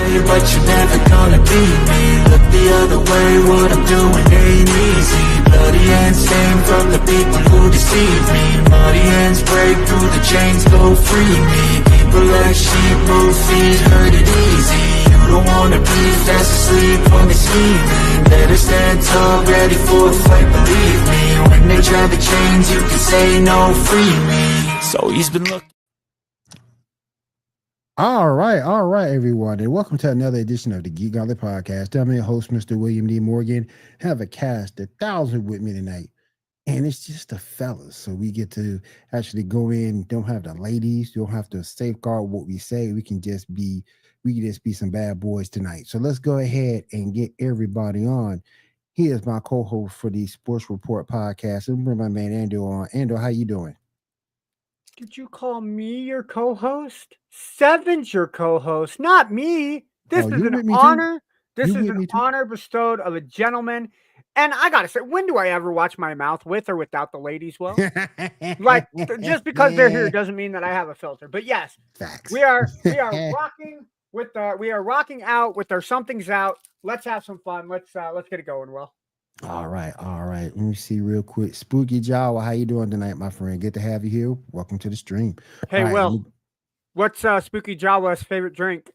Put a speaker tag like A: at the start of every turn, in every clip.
A: way, but you're never gonna beat me. Look the other way, what I'm doing ain't easy. Bloody hands stained from the people who deceive me. Muddy hands break through the chains, go free me. People like sheep move feet, hurt it easy. You don't wanna be fast asleep when they're scheming. Better stand tall, ready for a fight, believe me. When they try the chains, you can say no, free me. So he's been looking.
B: All right, everyone, and welcome to another edition of the Geek Gauntlet Podcast. I'm your host, Mr. William D. Morgan. Have a cast 1,000 with me tonight, and it's just the fellas, so we get to actually go in. Don't have the ladies, don't have to safeguard what we say. We can just be some bad boys tonight. So let's go ahead and get everybody on. He is my co-host for the Sports Report podcast. And bring my man Ando on. Ando, how you doing?
C: Did you call me your co-host? Seven's your co-host, not me. This is an honor. This is an honor bestowed of a gentleman. And I gotta say, when do I ever watch my mouth with or without the ladies? Well, like just because they're here doesn't mean that I have a filter. But yes,
B: facts.
C: we are rocking with we are rocking out with our something's out. Let's have some fun. Let's get it going, Will.
B: All right. Let me see real quick. Spooky Jawa, how you doing tonight, my friend? Good to have you here. Welcome to the stream.
C: Hey, Will, what's Spooky Jawa's favorite drink?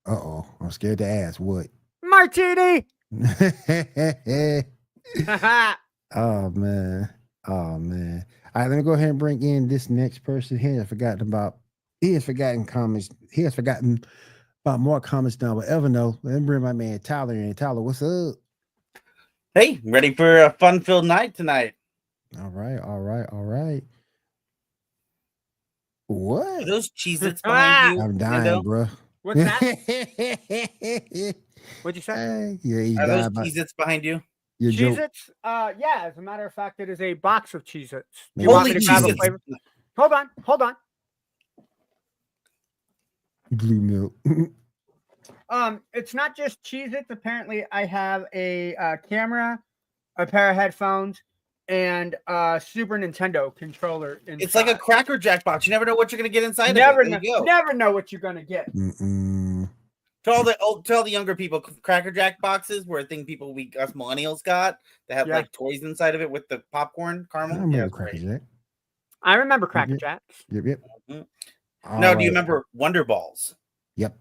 B: Uh-oh, I'm scared to ask. What?
C: Martini.
B: Oh man. All right, let me go ahead and bring in this next person. He has forgotten about more comments than I'll ever know. Let me bring my man Tyler in. Tyler, what's up?
D: Hey, ready for a fun-filled night tonight.
B: All right. What?
D: Are those Cheez-Its behind you?
B: I'm dying, bro.
C: What's that? What'd you say?
B: Yeah,
D: are those Cheez-Its behind you?
C: Cheez-Its? Yeah, as a matter of fact, it is a box of Cheez-Its.
D: You want me to grab a
C: flavor? Hold on.
B: Blue milk.
C: It's not just Cheez-Its. Apparently, I have a camera, a pair of headphones, and a Super Nintendo controller.
D: It's like a Cracker Jack box. You never know what you're going to get inside
C: never
D: of it.
C: Never know what you're going to get.
D: To all the younger people, Cracker Jack boxes were a thing us millennials got. They have like toys inside of it with the popcorn caramel.
B: I remember Cracker Jack.
C: I remember Cracker Jacks.
B: Yep.
D: Mm-hmm. Now, do you remember Wonder Balls?
B: Yep.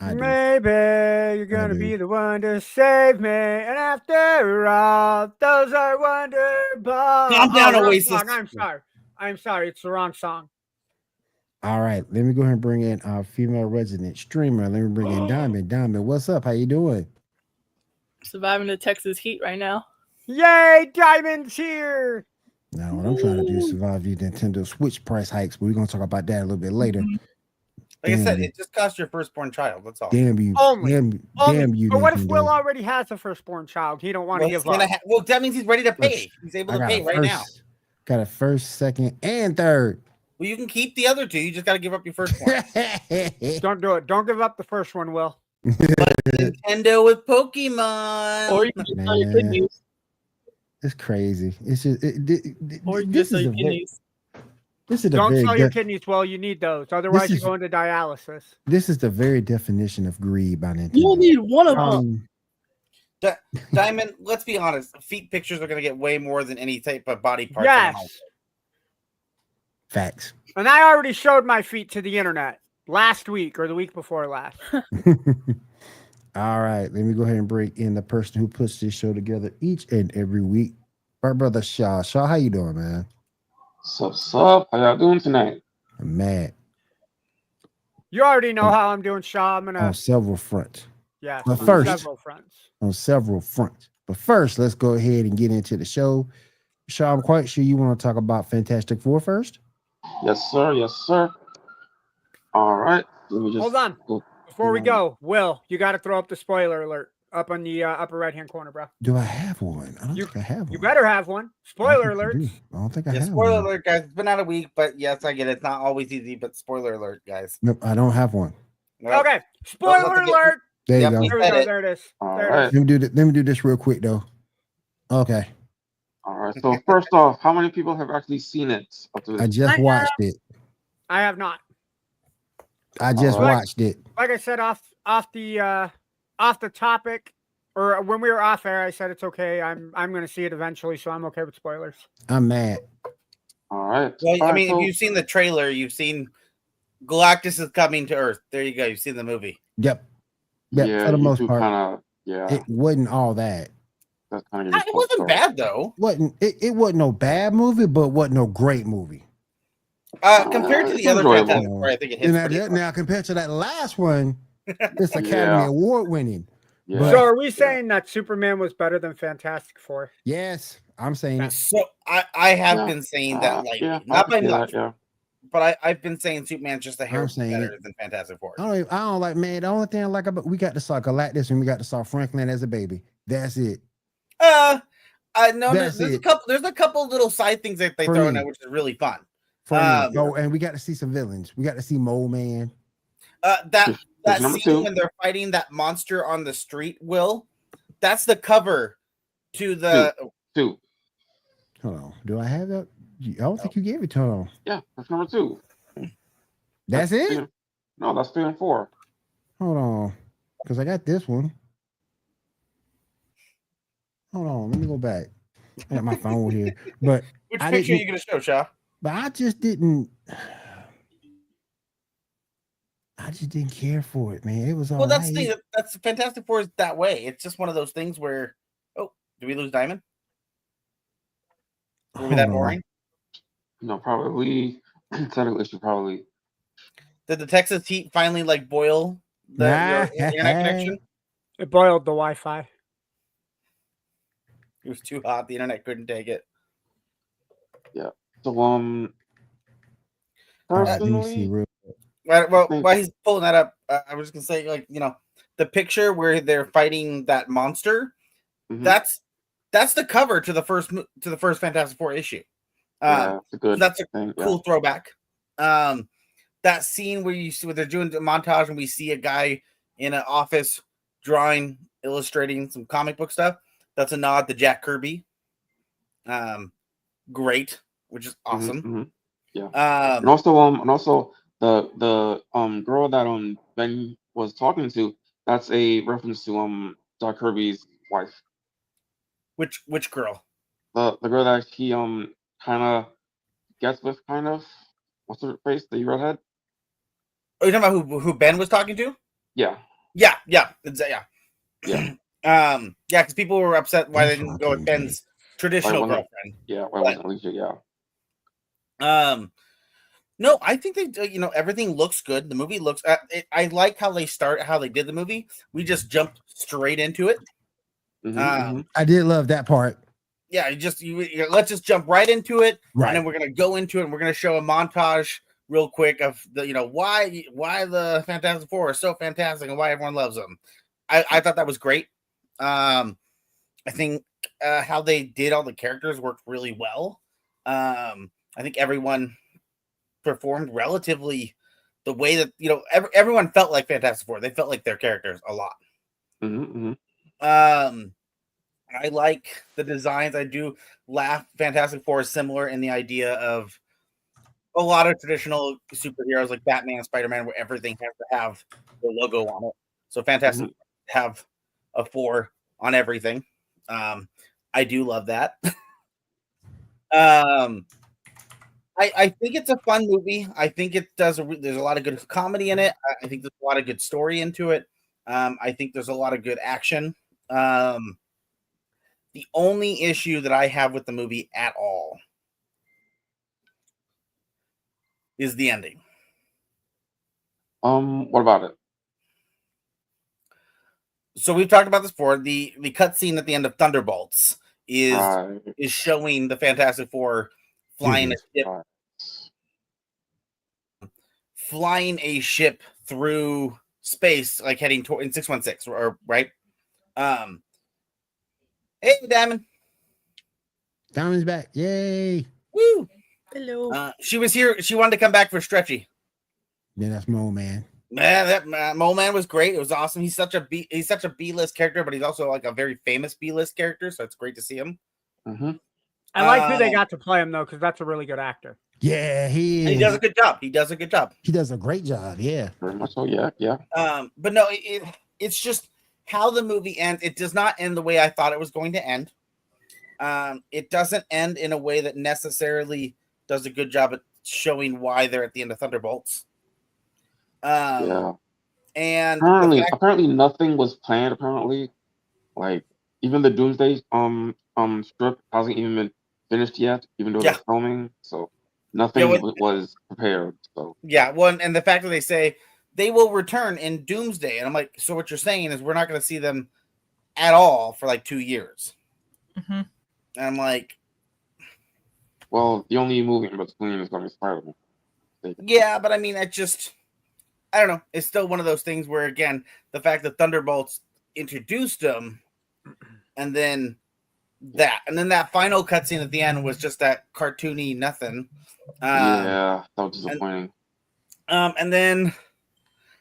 C: Maybe you're gonna be the one to save me, and after all, those are Wonder Balls.
D: Calm down, Oasis.
C: I'm sorry. It's the wrong song.
B: All right, let me go ahead and bring in our female resident streamer. Let me bring in Diamond. Diamond, what's up? How you doing?
E: Surviving the Texas heat right now.
C: Yay, Diamond's here.
B: Now, what I'm trying to do is survive the Nintendo Switch price hikes, but we're gonna talk about that a little bit later.
D: Like I said, it just cost your firstborn child. That's all.
B: Damn you! Damn you!
C: But what if Will already has a firstborn child? He don't want to give up.
D: Well, that means he's ready to pay. He's able to pay right now.
B: Got a first, second, and third.
D: Well, you can keep the other two. You just got to give up your firstborn.
C: Don't do it. Don't give up the first one, Will.
D: Nintendo with Pokemon.
E: Or you can just sell your kidneys.
B: It's crazy. It's just
E: or you just sell your kidneys.
C: Don't sell your kidneys. Well, you need those. Otherwise, you go into dialysis.
B: This is the very definition of greed by Nintendo.
E: You need one of them.
D: Diamond, let's be honest. Feet pictures are going to get way more than any type of body part.
C: Yes.
B: Facts.
C: And I already showed my feet to the internet last week or the week before last.
B: All right. Let me go ahead and bring in the person who puts this show together each and every week. Our brother Shaw. Shaw, how you doing, man?
F: Sup? How y'all doing tonight?
B: I'm mad.
C: You already know how I'm doing, Shaw. I'm gonna
B: on several fronts.
C: Yeah,
B: but
C: on several
B: fronts. But first, let's go ahead and get into the show. Shaw, I'm quite sure you want to talk about Fantastic Four first.
F: Yes, sir. All right.
C: Hold on. Before we go, Will, you got to throw up the spoiler alert up on the upper right-hand corner, bro.
B: Do I have one? I don't think I have one.
C: You better have one. Spoiler alert.
B: I don't think I have
D: spoiler
B: one.
D: alert, guys. It's been out a week, but yes, I get it. It's not always easy, but spoiler alert, guys.
B: Nope, I don't have one.
C: Well, okay. Spoiler alert.
B: There you go.
C: There it is.
B: Let me do this real quick, though. Okay.
F: All right. So first off, how many people have actually seen it?
B: I just watched it.
C: I have not.
B: I just watched it.
C: like I said off the topic, or when we were off air, I said it's okay. I'm going to see it eventually, so I'm okay with spoilers.
B: I'm mad.
F: All right.
D: Well, I mean, if you've seen the trailer, you've seen Galactus is coming to Earth. There you go. You've seen the movie.
B: Yep. Yeah, for the most part. It wasn't all that.
F: That's kind of
D: it wasn't bad though.
B: It wasn't no bad movie, but wasn't no great movie.
D: Compared to the other Fantastic Four, I think it hits
B: now compared to that last one, it's Academy Award winning.
F: Yeah.
B: But,
C: so are we saying that Superman was better than Fantastic Four?
B: Yes, I'm saying it.
D: So I have been saying that lately, not by much, but I've been saying Superman's just a hair better than Fantastic Four.
B: I don't like, man. The only thing I like about we got to saw Galactus and we got to saw Franklin as a baby. That's it.
D: No, there's a couple little side things that they throw in there, which is really fun.
B: And we got to see some villains. We got to see Mole Man.
D: That scene when they're fighting that monster on the street, that's the cover to the
F: two.
B: Hold on. Do I have that? I don't think you gave it to him.
F: Yeah, that's number 2.
B: That's it?
F: No, that's 3 and 4.
B: Hold on. Because I got this one. Hold on. Let me go back. I got my phone here. But
D: which picture are you going to show, Shaw?
B: But I just didn't care for it, man. It was all
D: well. That's the thing. That's Fantastic Four is that way. It's just one of those things where, did we lose Diamond? Were we that boring?
F: No, probably. Technically, should probably.
D: Did the Texas heat finally boil the internet connection?
C: It boiled the Wi-Fi.
D: It was too hot. The internet couldn't take it.
F: Yeah. So personally,
D: while he's pulling that up, I was just gonna say, the picture where they're fighting that monster, that's the cover to the first Fantastic Four issue. That's a cool throwback. That scene where where they're doing the montage and we see a guy in an office drawing, illustrating some comic book stuff. That's a nod to Jack Kirby. Great, which is awesome.
F: Yeah. And also the girl that Ben was talking to, that's a reference to Jack Kirby's wife.
D: Which girl?
F: The girl that he kind of gets with, kind of. What's her face? The redhead.
D: Oh, you're talking about who Ben was talking to?
F: Yeah.
D: Yeah. Because people were upset why they didn't go with Ben's traditional girlfriend.
F: Yeah, why wasn't Alicia? Yeah.
D: No, I think they, everything looks good. The movie looks. I like how they did the movie. We just jumped straight into it.
B: I did love that part.
D: Yeah, let's just jump right into it,
B: right.
D: And then we're gonna go into it, and we're gonna show a montage real quick of the, why the Fantastic Four are so fantastic and why everyone loves them. I thought that was great. I think how they did all the characters worked really well. I think everyone performed relatively the way that everyone felt like Fantastic Four. They felt like their characters a lot. I like the designs. I do laugh. Fantastic Four is similar in the idea of a lot of traditional superheroes like Batman, Spider-Man, where everything has to have the logo on it. So Fantastic have a 4 on everything. I do love that. I think it's a fun movie. I think it does. There's a lot of good comedy in it. I think there's a lot of good story into it. I think there's a lot of good action. The only issue that I have with the movie at all is the ending.
F: What about it?
D: So we've talked about this before. The cutscene at the end of Thunderbolts is showing the Fantastic Four flying a ship through space, like heading in 616, or right? Hey, Diamond.
B: Diamond's back. Yay.
D: Woo.
E: Hello.
D: She was here. She wanted to come back for Stretchy.
B: Yeah, that's Mole Man.
D: Man, that Mole Man was great. It was awesome. He's such a B-list character, but he's also like a very famous B-list character, so it's great to see him.
C: I like who they got to play him, though, because that's a really good actor.
B: Yeah, he is.
D: And he does a good job. He does a
B: great job. Yeah.
F: Very much so. Yeah.
D: But no, it's just how the movie ends. It does not end the way I thought it was going to end. It doesn't end in a way that necessarily does a good job at showing why they're at the end of Thunderbolts.
F: Yeah.
D: And
F: apparently nothing was planned. Apparently, like even the Doomsday strip hasn't even been finished yet, even though they're filming. So nothing was prepared. So
D: and the fact that they say they will return in Doomsday, and I'm like, so what you're saying is we're not going to see them at all for like 2 years.
E: Mm-hmm.
D: And I'm like,
F: well, the only movie in between is going to be Spider-Man.
D: Yeah, but I mean, I don't know. It's still one of those things where, again, the fact that Thunderbolts introduced them, and then that final cutscene at the end was just that cartoony nothing.
F: Yeah, that was disappointing.
D: And then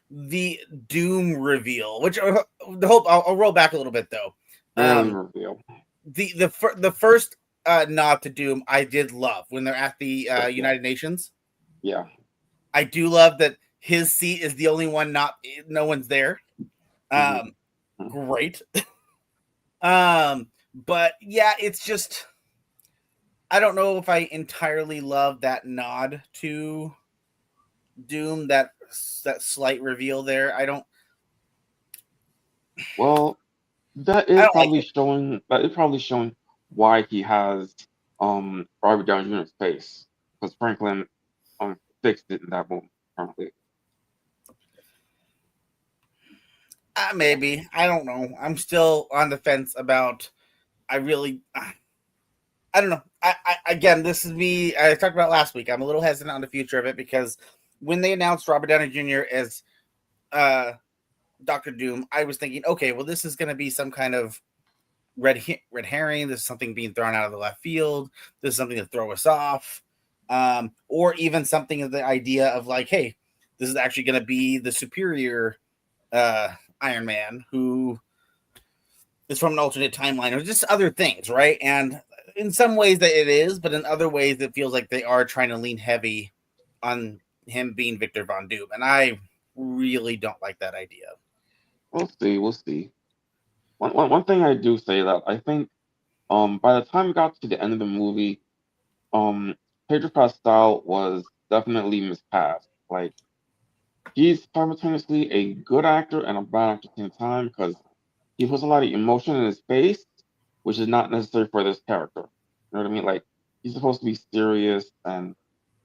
D: the Doom reveal, which I'll roll back a little bit though.
F: Reveal.
D: The first nod to Doom I did love when they're at the United Nations.
F: Yeah,
D: I do love that his seat is the only one no one's there. Great. But yeah, it's just I don't know if I entirely love that nod to Doom, that slight reveal there. I don't.
F: Well, that is probably showing why he has Robert Downey Jr.'s face, because Franklin fixed it in that moment. Apparently.
D: Maybe. I don't know. I'm still on the fence about. I don't know. Again, this is me. I talked about last week. I'm a little hesitant on the future of it because when they announced Robert Downey Jr. as Dr. Doom, I was thinking, okay, well, this is going to be some kind of red herring. This is something being thrown out of the left field. This is something to throw us off. Or even something of the idea of like, hey, this is actually going to be the superior Iron Man who is from an alternate timeline, or just other things, right? And in some ways that it is, but in other ways it feels like they are trying to lean heavy on him being Victor Von Doom, and I really don't like that idea.
F: We'll see. One thing I do say that I think by the time we got to the end of the movie, Pedro Pascal was definitely miscast. Like, he's simultaneously a good actor and a bad actor at the same time because he puts a lot of emotion in his face, which is not necessary for this character. You know what I mean? Like, he's supposed to be serious and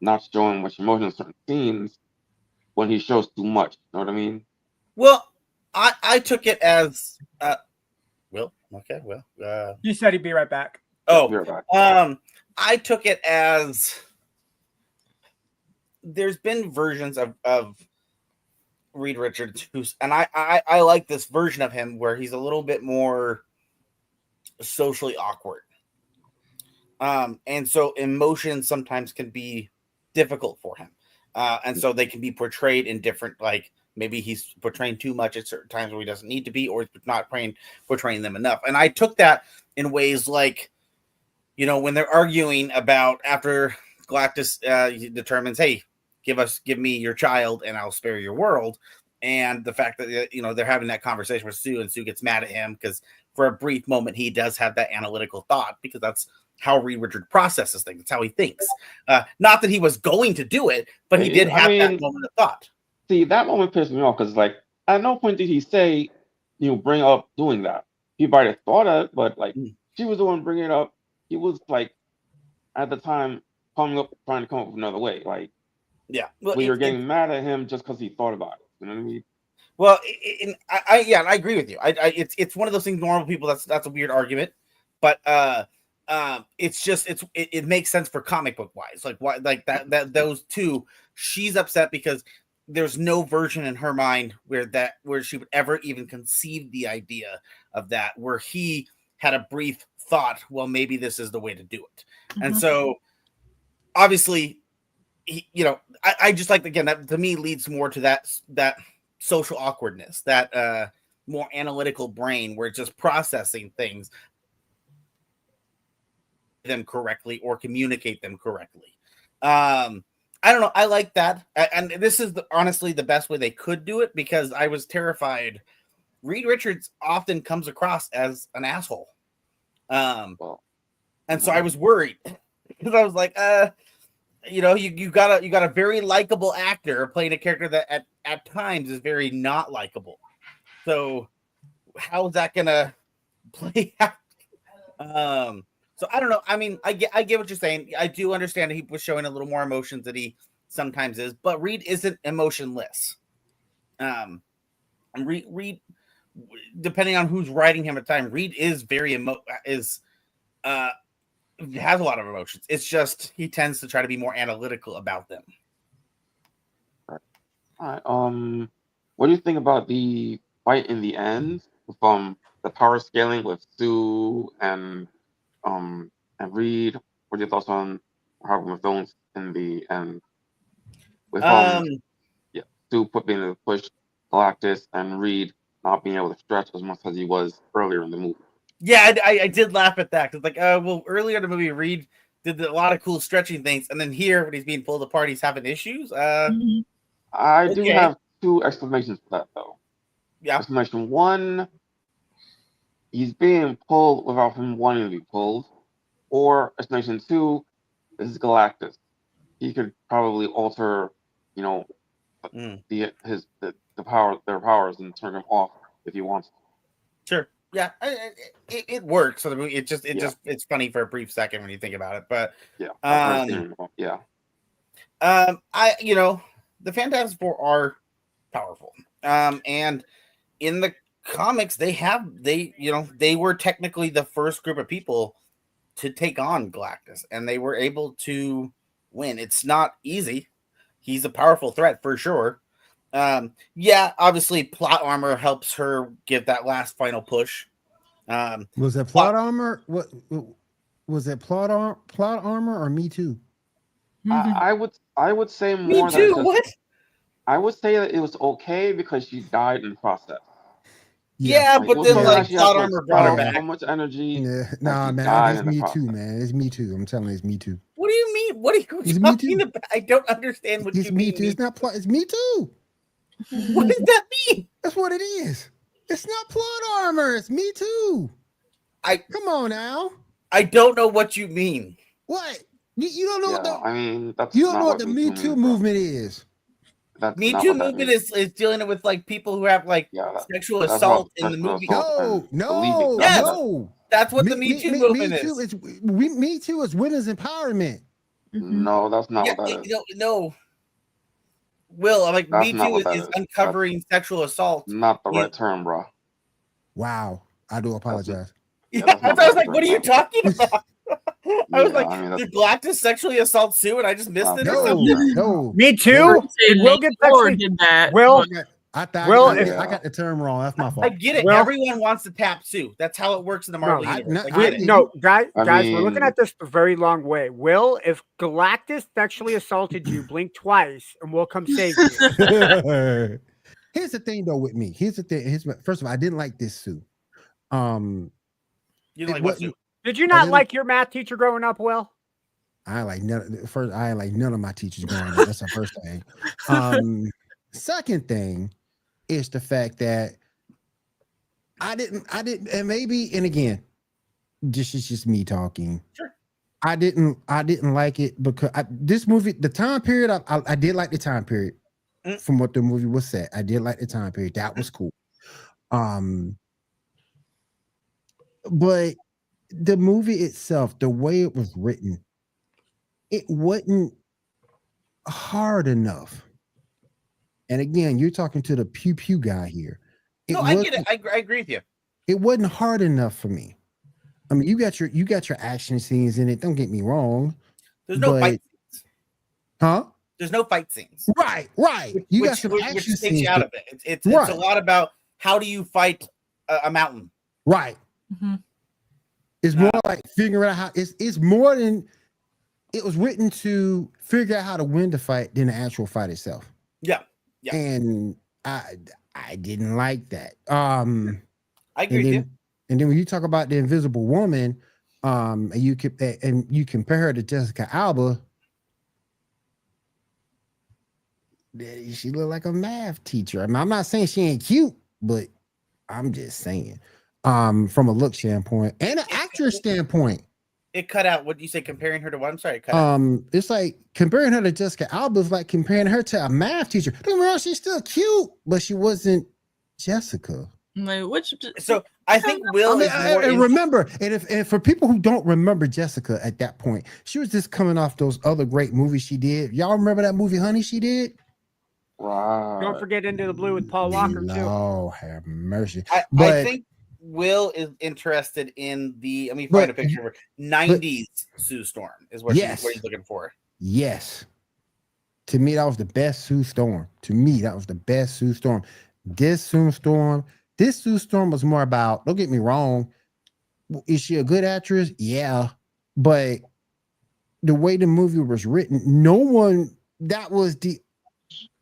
F: not showing much emotion in certain scenes when he shows too much. You know what I mean?
D: Well, I took it as
C: you said he'd be right back.
D: I took it as there's been versions of Reed Richards and I like this version of him where he's a little bit more socially awkward. And so emotions sometimes can be difficult for him. And so they can be portrayed in different, like maybe he's portraying too much at certain times where he doesn't need to be, or he's not portraying them enough. And I took that in ways like, when they're arguing about after Galactus determines, hey, give me your child and I'll spare your world. And the fact that, they're having that conversation with Sue, and Sue gets mad at him because for a brief moment, he does have that analytical thought because that's how Reed Richards processes things. That's how he thinks. Not that he was going to do it, but he did have that moment of thought.
F: See, that moment pissed me off because, like, at no point did he say, bring up doing that. He might have thought of it, but, like, she was the one bringing it up. He was, like, at the time, trying to come up with another way. Like,
D: yeah,
F: we were getting mad at him just because he thought about it. You know what I mean?
D: Well, I agree with you. It's one of those things. Normal people, that's a weird argument, but it's just it makes sense for comic book wise. Like why, like that those two. She's upset because there's no version in her mind where she would ever even conceive the idea of that. Where he had a brief thought, well, maybe this is the way to do it, and so obviously. I just like, again, that to me leads more to that social awkwardness, that more analytical brain where it's just processing things them correctly or communicate them correctly. I don't know. I like that, and this is honestly the best way they could do it because I was terrified. Reed Richards often comes across as an asshole, and so I was worried because I was like, you know, you got a very likable actor playing a character that at times is very not likable. So how is that gonna play out? So I don't know. I mean, I get what you're saying. I do understand that he was showing a little more emotions than he sometimes is, but Reed isn't emotionless. Reed, depending on who's writing him at the time, Reed is very has a lot of emotions. It's just he tends to try to be more analytical about them.
F: All right. What do you think about the fight in the end from the power scaling with Sue and Reed? What are your thoughts on how the villains in the end? With Sue being able to push Galactus and Reed not being able to stretch as much as he was earlier in the movie.
D: Yeah, I did laugh at that because like, well, earlier in the movie, Reed did a lot of cool stretching things, and then here when he's being pulled apart, he's having issues.
F: I do have two explanations for that though.
D: Yeah.
F: Explanation one, he's being pulled without him wanting to be pulled, or explanation two, this is Galactus. He could probably alter, you know, their powers and turn them off if he wants.
D: Sure. Yeah, it works. So the movie, it's funny for a brief second when you think about it, but the Fantastic Four are powerful, and in the comics they were technically the first group of people to take on Galactus, and they were able to win. It's not easy. He's a powerful threat for sure. Obviously plot armor helps her give that last final push.
B: Was that plot armor? What was that plot armor or Me Too?
F: I would say more.
D: Me Too. What?
F: I would say that it was okay because she died in the process.
D: Yeah, but then like plot armor brought her back.
F: So much energy.
B: Yeah, nah, man, it's Me Too, man. It's Me Too. I'm telling you, it's Me Too.
D: What do you mean? What are you talking about? I don't understand what you mean.
B: It's not plot. It's Me Too.
D: What does that mean?
B: That's what it is. It's not plot armor. It's Me Too. Come on now.
D: I don't know what you mean.
B: What? You don't know what the?
F: I mean,
B: you don't know what the Me Too movement is.
D: Me Too movement is dealing with like people who have like sexual assault in the movie.
B: No.
D: That's what the Me Too movement is.
B: Me Too is women's empowerment.
F: No, that's not what that is.
D: No. Will, like Me Too is uncovering sexual assault.
F: Not the right term, bro.
B: Wow, I do apologize.
D: I was like, what are you talking about? I was like, did Galactus sexually assault Sue and I just missed it or something?
B: No.
C: Me too. Will get that.
B: I got the term wrong. That's my fault.
D: I get it. Well, everyone wants to tap Sue. That's how it works in the Marvel universe.
C: Guys, we're looking at this a very long way. Will, if Galactus sexually assaulted you, blink twice and we'll come save you.
B: Here's the thing, though, with me. First of all, I didn't like this Sue.
D: You didn't like what Sue?
C: Did you not like your math teacher growing up, Will?
B: I ain't like none of my teachers growing up. That's the first thing. Second thing is the fact that I didn't, and maybe, and again, this is just me talking.
D: Sure.
B: I didn't like it because this movie, the time period, I did like the time period from what the movie was set. I did like the time period. That was cool. But the movie itself, the way it was written, it wasn't hard enough. And again, you're talking to the pew pew guy here.
D: I get it. I agree with you.
B: It wasn't hard enough for me. I mean, you got your action scenes in it. Don't get me wrong.
D: There's no fight scenes.
B: Huh?
D: There's no fight scenes.
B: Right. You got some action scenes.
D: You out of it. It's a lot about how do you fight a mountain.
B: Right. Mm-hmm. It's more like figuring out how. It's more than it was written to figure out how to win the fight than the actual fight itself.
D: Yeah.
B: And I didn't like that.
D: I agree with you.
B: And then when you talk about the Invisible Woman, and you compare her to Jessica Alba, She looked like a math teacher. I mean, I'm not saying she ain't cute, but I'm just saying, from a look standpoint and an actress standpoint.
D: It cut out. What do you say? Comparing her to what? I'm sorry. It cut out.
B: It's like comparing her to Jessica Alba is like comparing her to a math teacher. Don't get me wrong, she's still cute, but she wasn't Jessica.
E: Like, which?
D: So I think Will.
B: And remember, and for people who don't remember Jessica at that point, she was just coming off those other great movies she did. Y'all remember that movie, Honey? She did.
F: Right.
C: Don't forget Into the Blue with Paul Walker too.
B: Oh, have mercy.
D: I think Will is interested in the. Let me find a picture of her. 90s Sue Storm is what he's looking for.
B: Yes. To me, that was the best Sue Storm. This Sue Storm was more about. Don't get me wrong. Is she a good actress? Yeah, but the way the movie was written,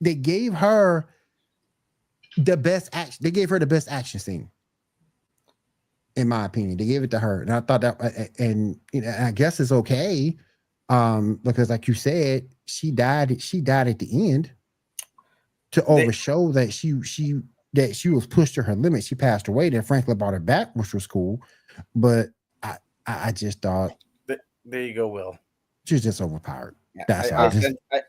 B: they gave her the best action. They gave her the best action scene. In my opinion, they gave it to her, and I thought that, and I guess it's okay, because like you said, she died at the end to overshow that she was pushed to her limit. She passed away. Then Franklin brought her back, which was cool, but I just thought.
D: There you go, Will.
B: She's just overpowered.
D: Yeah,
B: That's all.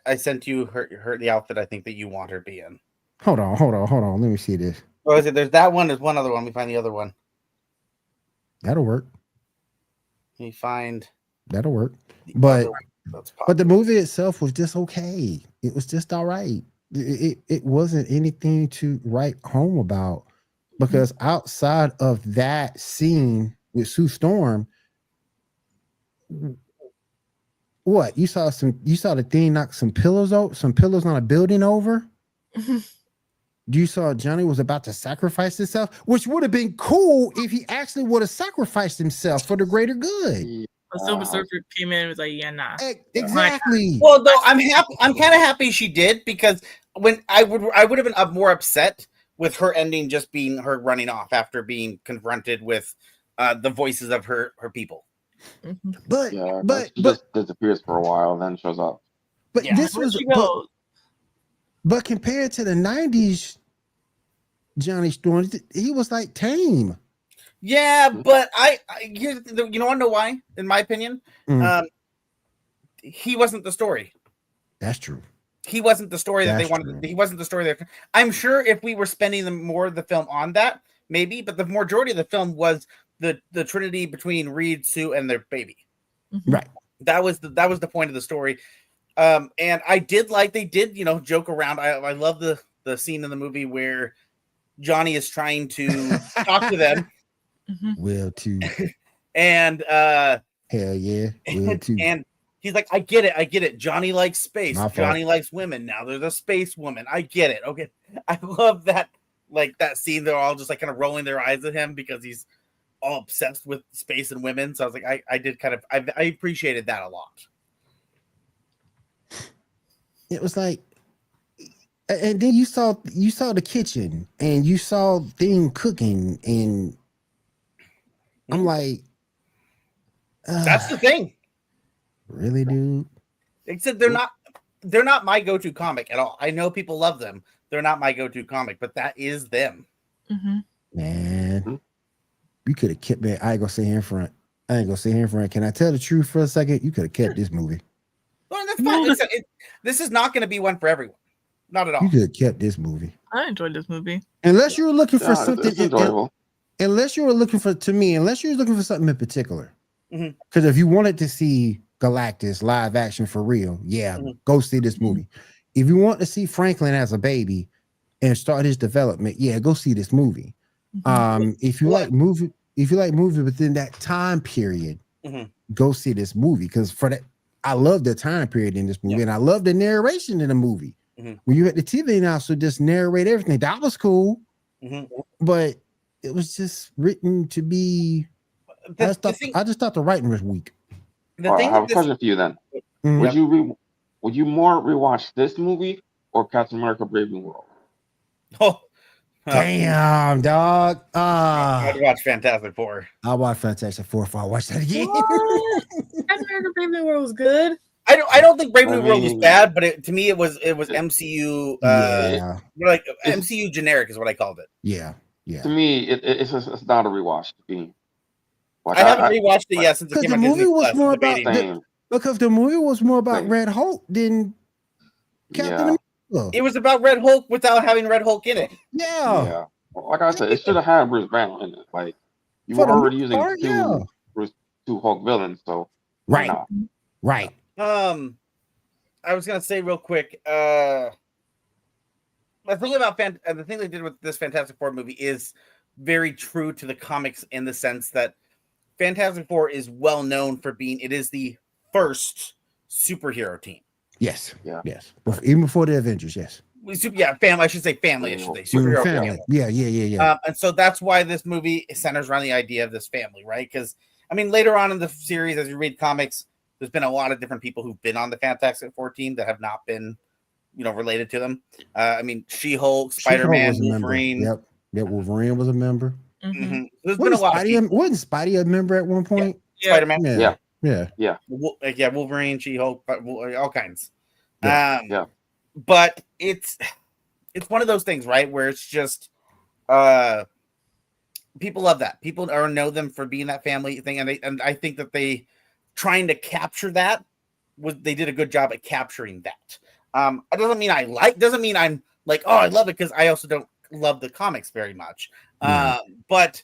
D: I sent you her the outfit I think that you want her to be in.
B: Hold on. Let me see this.
D: Oh, is it? There's that one. There's one other one. Let me find the other one.
B: That'll work.
D: Let me find.
B: That'll work. But the movie itself was just okay. It was just all right. It wasn't anything to write home about, because outside of that scene with Sue Storm, what you saw the thing knock some pillows on a building over. You saw Johnny was about to sacrifice himself, which would have been cool if he actually would have sacrificed himself for the greater good.
E: The Silver Surfer came in and was like, yeah, nah.
B: Exactly.
D: Well, no, I'm happy. I'm kind of happy she did, because when I would have been more upset with her ending just being her running off after being confronted with the voices of her people.
B: But
F: she just disappears for a while and then shows up.
B: But this was but compared to the 90s Johnny Storm, he was like tame.
D: Yeah, but you want to know why? In my opinion, he wasn't the story.
B: That's true.
D: He wasn't the story that they wanted. He wasn't the story that I'm sure if we were spending more of the film on that, maybe, but the majority of the film was the trinity between Reed, Sue, and their baby.
B: Right.
D: That was the point of the story. And I did they did, joke around. I love the scene in the movie where Johnny is trying to talk to them.
B: Will too.
D: And
B: hell yeah, will too.
D: And he's like, I get it. Johnny likes space. Johnny likes women. Now there's a space woman. I get it. Okay. I love that, that scene. They're all just kind of rolling their eyes at him because he's all obsessed with space and women. So I was like, I appreciated that a lot.
B: It was like, and then you saw the kitchen and you saw thing cooking, and I'm like,
D: that's the thing.
B: Really, dude?
D: Except they're not my go-to comic at all. I know people love them. They're not my go-to comic, but that is them.
B: Man, you could have kept me. I ain't gonna sit here in front. Can I tell the truth for a second? You could have kept this movie.
D: Well, that's fine. This is not going to be one for everyone. Not at all.
B: You could have kept this movie.
E: I enjoyed this movie.
B: Unless you were looking for something
F: enjoyable.
B: Unless you were looking for something in particular. Because if you wanted to see Galactus live action for real, go see this movie. If you want to see Franklin as a baby and start his development, go see this movie. If you like movie within that time period, go see this movie. Because for that, I love the time period in this movie, and I love the narration in the movie. When you had the TV now, so just narrate everything. That was cool, but it was just written to be. I just thought the writing was weak.
F: I have a question for you then. Would you more rewatch this movie or Captain America: Brave New World?
D: Oh,
B: damn, dog!
D: I'd watch Fantastic Four.
B: I'll watch Fantastic Four if I watch that again.
E: Captain America: Brave New World was good.
D: I don't think Brave New World was bad, but to me it was MCU. Like MCU generic is what I called it.
B: Yeah.
F: To me, it's not a rewatch to me.
D: Like, I haven't rewatched it yet since it came on Disney Plus.
B: Because the movie was more about Red Hulk than Captain America.
D: It was about Red Hulk without having Red Hulk in it.
F: Yeah. Well, like I said, it should have had Bruce Banner in it. Like you were already using two Hulk villains, so
B: right.
D: I was gonna say real quick. The thing about the thing they did with this Fantastic Four movie is very true to the comics in the sense that Fantastic Four is well known for being it is the first superhero team.
B: Yes. Even before the Avengers, yes.
D: Family. I should say family. I should say superhero family.
B: Yeah.
D: And so that's why this movie centers around the idea of this family, right? Because I mean, later on in the series, as you read comics, there's been a lot of different people who've been on the Fantastic Four team that have not been, related to them. I mean, She-Hulk, Spider-Man, Wolverine.
B: Yep. Wolverine was a member.
D: Mm-hmm. There's been a lot of people.
B: Wasn't Spidey a member at one point?
D: Yeah. Spider-Man.
B: Yeah.
D: Wolverine, She-Hulk, all kinds.
F: Yeah.
D: But it's one of those things, right? Where it's just people love that. People know them for being that family thing, and I think that they trying to capture that they did a good job at capturing that. It doesn't mean I'm like, oh, I love it, because I also don't love the comics very much. But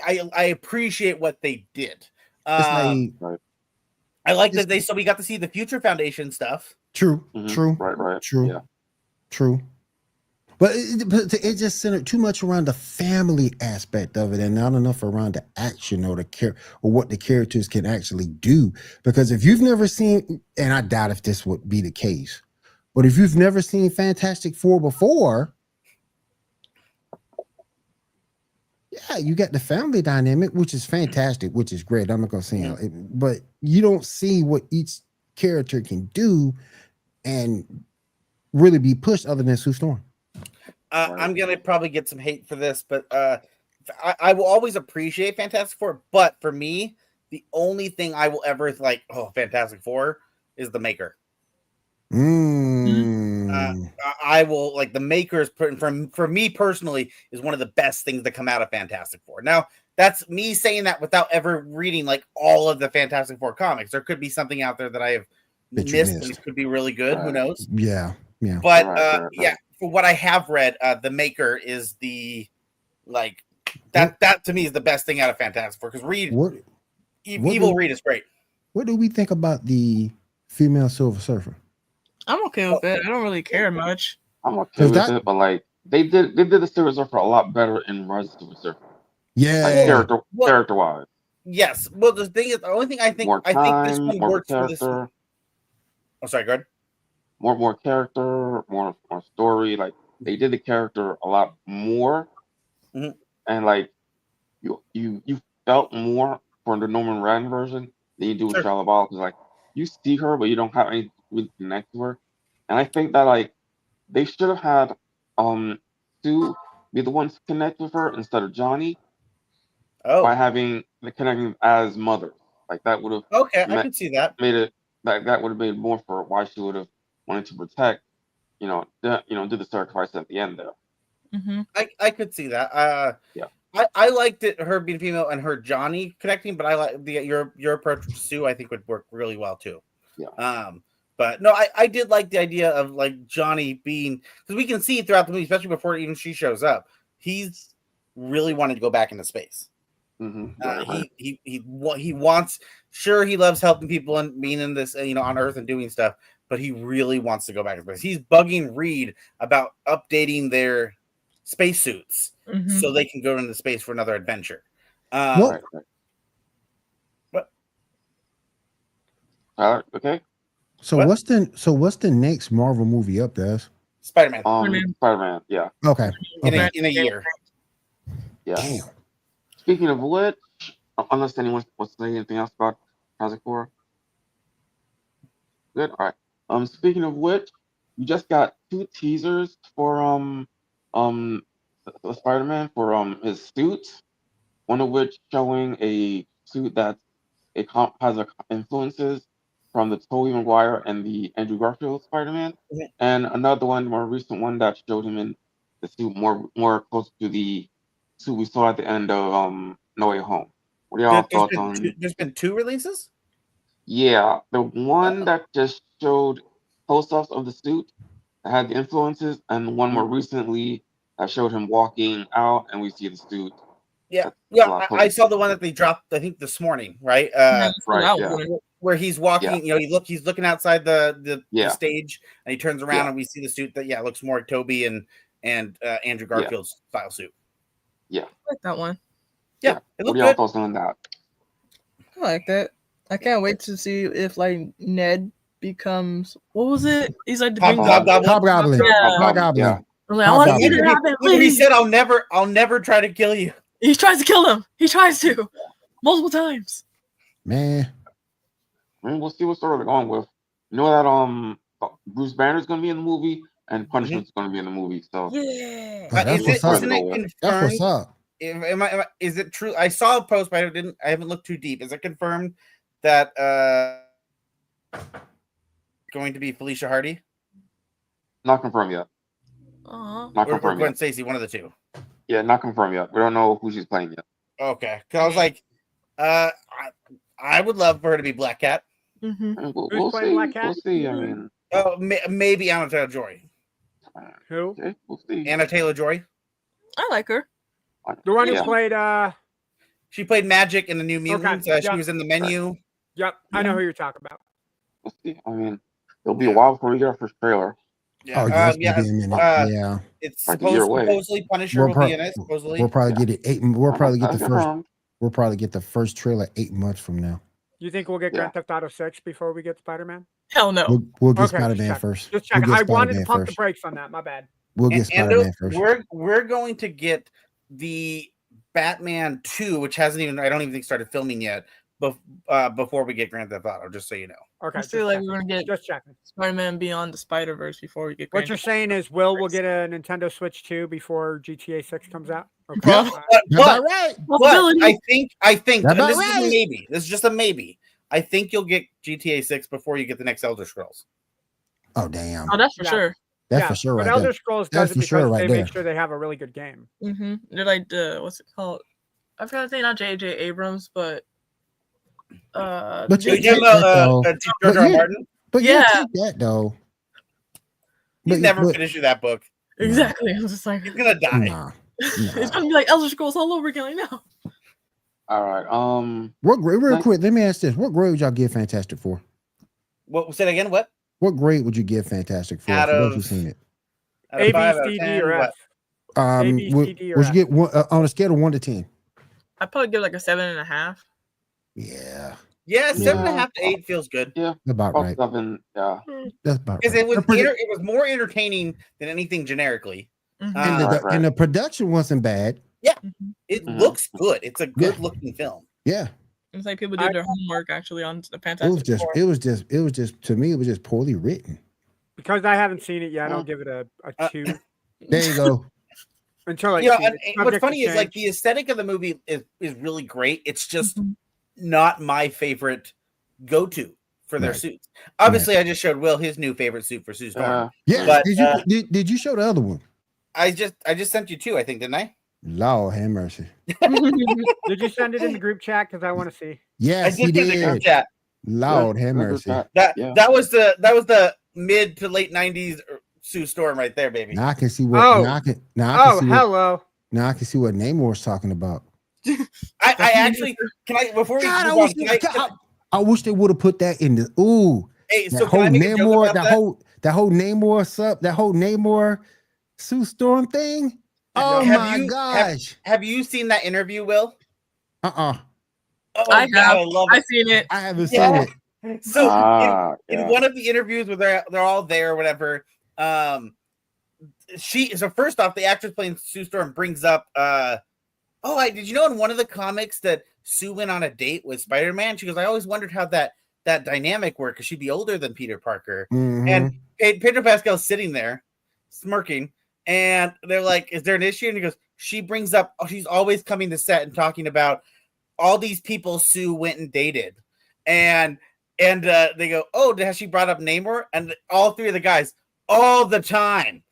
D: I appreciate what they did. I like that we got to see the Future Foundation stuff.
B: True.
F: Right.
B: True. But it just centered too much around the family aspect of it, and not enough around the action or what the characters can actually do. Because if you've never seen, and I doubt if this would be the case, but if you've never seen Fantastic Four before, you got the family dynamic, which is fantastic, which is great. I'm not gonna say it, but you don't see what each character can do and really be pushed other than Sue Storm.
D: I'm gonna probably get some hate for this, but I will always appreciate Fantastic Four. But for me, the only thing I will ever Fantastic Four is the Maker. I will like the Makers for me personally is one of the best things that come out of Fantastic Four. Now that's me saying that without ever reading like all of the Fantastic Four comics. There could be something out there that I have missed. It could be really good. Who knows?
B: Yeah.
D: But for what I have read, the Maker is the that to me is the best thing out of Fantastic Four, because Evil Reed is great.
B: What do we think about the female Silver Surfer?
E: I'm okay with it. I don't really care much.
F: I'm okay with it, but like they did the Silver Surfer a lot better in Rise of Silver Surfer.
B: Yeah,
F: like character wise.
D: Yes. Well, the thing is, the only thing I think this one works for this. Oh, sorry, go ahead.
F: More character, more story. Like they did the character a lot more, and like you felt more for the Norman Reedus version than you do with Charlotte Ball, because like you see her, but you don't have any really connect to her. And I think that like they should have had Sue be the ones to connect with her instead of Johnny. By having the connecting as mothers. Like that would have
D: I can see that.
F: Made it that would have made more for why she would have wanted to protect, do the sacrifice at the end there.
E: Mm-hmm.
D: I could see that. I liked it, her being female and her Johnny connecting, but I like your approach to Sue. I think would work really well too.
F: Yeah.
D: But no, I did like the idea of like Johnny being, because we can see throughout the movie, especially before even she shows up, he's really wanted to go back into space.
F: Mm-hmm.
D: He wants. Sure, he loves helping people and being in this, on Earth and doing stuff, but he really wants to go back to space. He's bugging Reed about updating their spacesuits so they can go into space for another adventure.
F: Right.
D: What?
F: Okay.
B: So what's the next Marvel movie up, guys?
D: Spider-Man.
F: Spider-Man. Yeah.
B: Okay.
D: In a year.
F: Yeah.
B: Damn.
F: Speaking of which, unless anyone wants to say anything else about Fantastic Four. Good. All right. Speaking of which, we just got 2 teasers for Spider-Man for his suit. One of which showing a suit that has influences from the Tobey Maguire and the Andrew Garfield Spider-Man, and another one, more recent one that showed him in the suit more close to the suit we saw at the end of No Way Home. What are y'all thoughts on?
D: There's been 2 releases.
F: Yeah, the one that just showed close-ups of the suit that had the influences, and one more recently that showed him walking out, and we see the suit.
D: Yeah, I saw the one that they dropped, I think, this morning, right? Where he's walking, he's looking outside the stage, and he turns around, and we see the suit that looks more like Toby and Andrew Garfield's style suit.
F: Yeah,
E: I like that one.
D: Yeah, it
F: what are y'all thoughts on that?
E: I like that. I can't wait to see if like Ned becomes, what was it? He's like the
B: Hobgoblin.
E: Yeah. Like, I want to get it happen, please.
D: He said, "I'll never try to kill you."
E: He tries to kill him. He tries to multiple times.
B: Man,
F: I mean, we'll see what story they're going with. You know that Bruce Banner's going to be in the movie, and Punishment's going to be in the movie. So
E: yeah,
D: isn't it confirmed?
B: That's what's up.
D: Is it true? I saw a post, but I haven't looked too deep. Is it confirmed that going to be Felicia Hardy?
F: Not confirmed yet. Not confirmed.
D: Or Gwen Stacy, one of the two.
F: Yeah, not confirmed yet. We don't know who she's playing yet.
D: Okay, because I was like, I would love for her to be Black Cat.
F: We'll see. Black Cat? We'll see. I mean,
D: maybe Anna Taylor-Joy.
C: Who?
F: Okay, we'll see.
D: Anna Taylor-Joy.
E: I like her.
C: The one who played.
D: She played Magic in the New Mutants. She was in the Menu.
C: Yep, I know who you're talking about.
F: We'll see. I mean, it'll be a while before we get our first trailer.
B: Yeah.
D: It's supposedly Punisher will be in it. Supposedly,
B: we'll probably get it 8. We'll probably get the first. We'll probably get the first trailer 8 months from now.
C: You think we'll get Grand Theft Auto 6 before we get Spider-Man?
E: Hell no.
B: We'll get Spider-Man first.
C: Just check. I wanted to pump the brakes on that. My bad.
B: We'll get Spider-Man first.
D: We're going to get the Batman 2, which I don't even think started filming yet. Before we get Grand Theft Auto, just so you know.
C: Okay.
E: I feel like we're gonna get Spider-Man Beyond the Spider-Verse before we get.
C: What you're saying is, we'll get a Nintendo Switch 2 before GTA 6 comes out. Okay.
D: But I think this is a maybe. This is just a maybe. I think you'll get GTA 6 before you get the next Elder Scrolls.
B: Oh damn!
E: Oh, that's for sure.
B: That's for sure.
C: But
B: right
C: Elder
B: there.
C: Scrolls does it because they make sure they have a really good game.
E: They're like what's it called? I forgot to say not J.J. Abrams, but
B: you
D: take Martin.
B: But you take that though.
D: He's never finishing that book.
E: Exactly. I was just like,
D: he's gonna die.
B: Nah.
E: It's gonna be like Elder Scrolls all over again. I know.
F: All right.
B: What grade? Real quick, let me ask this: what grade would y'all give Fantastic for?
D: What? Say that again. What?
B: What grade would you give Fantastic for?
D: Out
B: for
D: of
B: those who've seen it.
C: A, B, C, D, or F.
B: Would you get one on a scale of 1 to 10?
E: I'd probably give like a 7.5.
B: Yeah.
D: Yeah, 7.5 to 8 feels good.
F: Yeah,
B: about right.
F: 7. Yeah,
B: that's about right.
D: Because it was more entertaining than anything generically.
B: And the production wasn't bad.
D: Yeah, it looks good. It's a good looking film.
B: Yeah.
E: It's like people did their homework actually on the Fantastic Four.
B: It was just to me, it was just poorly written.
C: Because I haven't seen it yet, I'll give it a 2.
B: There you go.
C: Until
D: and what's funny is like the aesthetic of the movie is really great. It's just not my favorite go-to for their suits. Obviously, I just showed Will his new favorite suit for Sue Storm.
B: Yeah, but did you show the other one?
D: I just sent you 2, I think, didn't I?
B: Lord have mercy.
C: Did you send it in the group chat? Because I want to see.
B: Yes,
D: I did in the group chat.
B: Lord have mercy.
D: That was the mid to late 90s Sue Storm right there, baby.
B: Now I can see what.
C: Hello.
B: Now I can see what Namor's talking about.
D: I actually can I before we
B: I wish they would have put that in the
D: Hey,
B: that
D: so
B: whole
D: can I make a joke about
B: that whole Namor Sue Storm thing. Oh my gosh!
D: Have you seen that interview, Will?
B: Oh,
E: I have.
D: I love
E: I've seen it.
B: I haven't seen it.
D: So in one of the interviews where they're all there or whatever, so first off, the actress playing Sue Storm brings up, did you know in one of the comics that Sue went on a date with Spider-Man? She goes, I always wondered how that dynamic worked because she'd be older than Peter Parker. And Pedro Pascal's sitting there smirking, and they're like, is there an issue? And he goes, she brings up, she's always coming to set and talking about all these people Sue went and dated. And And they go, "Oh, has she brought up Namor?" And all three of the guys, all the time.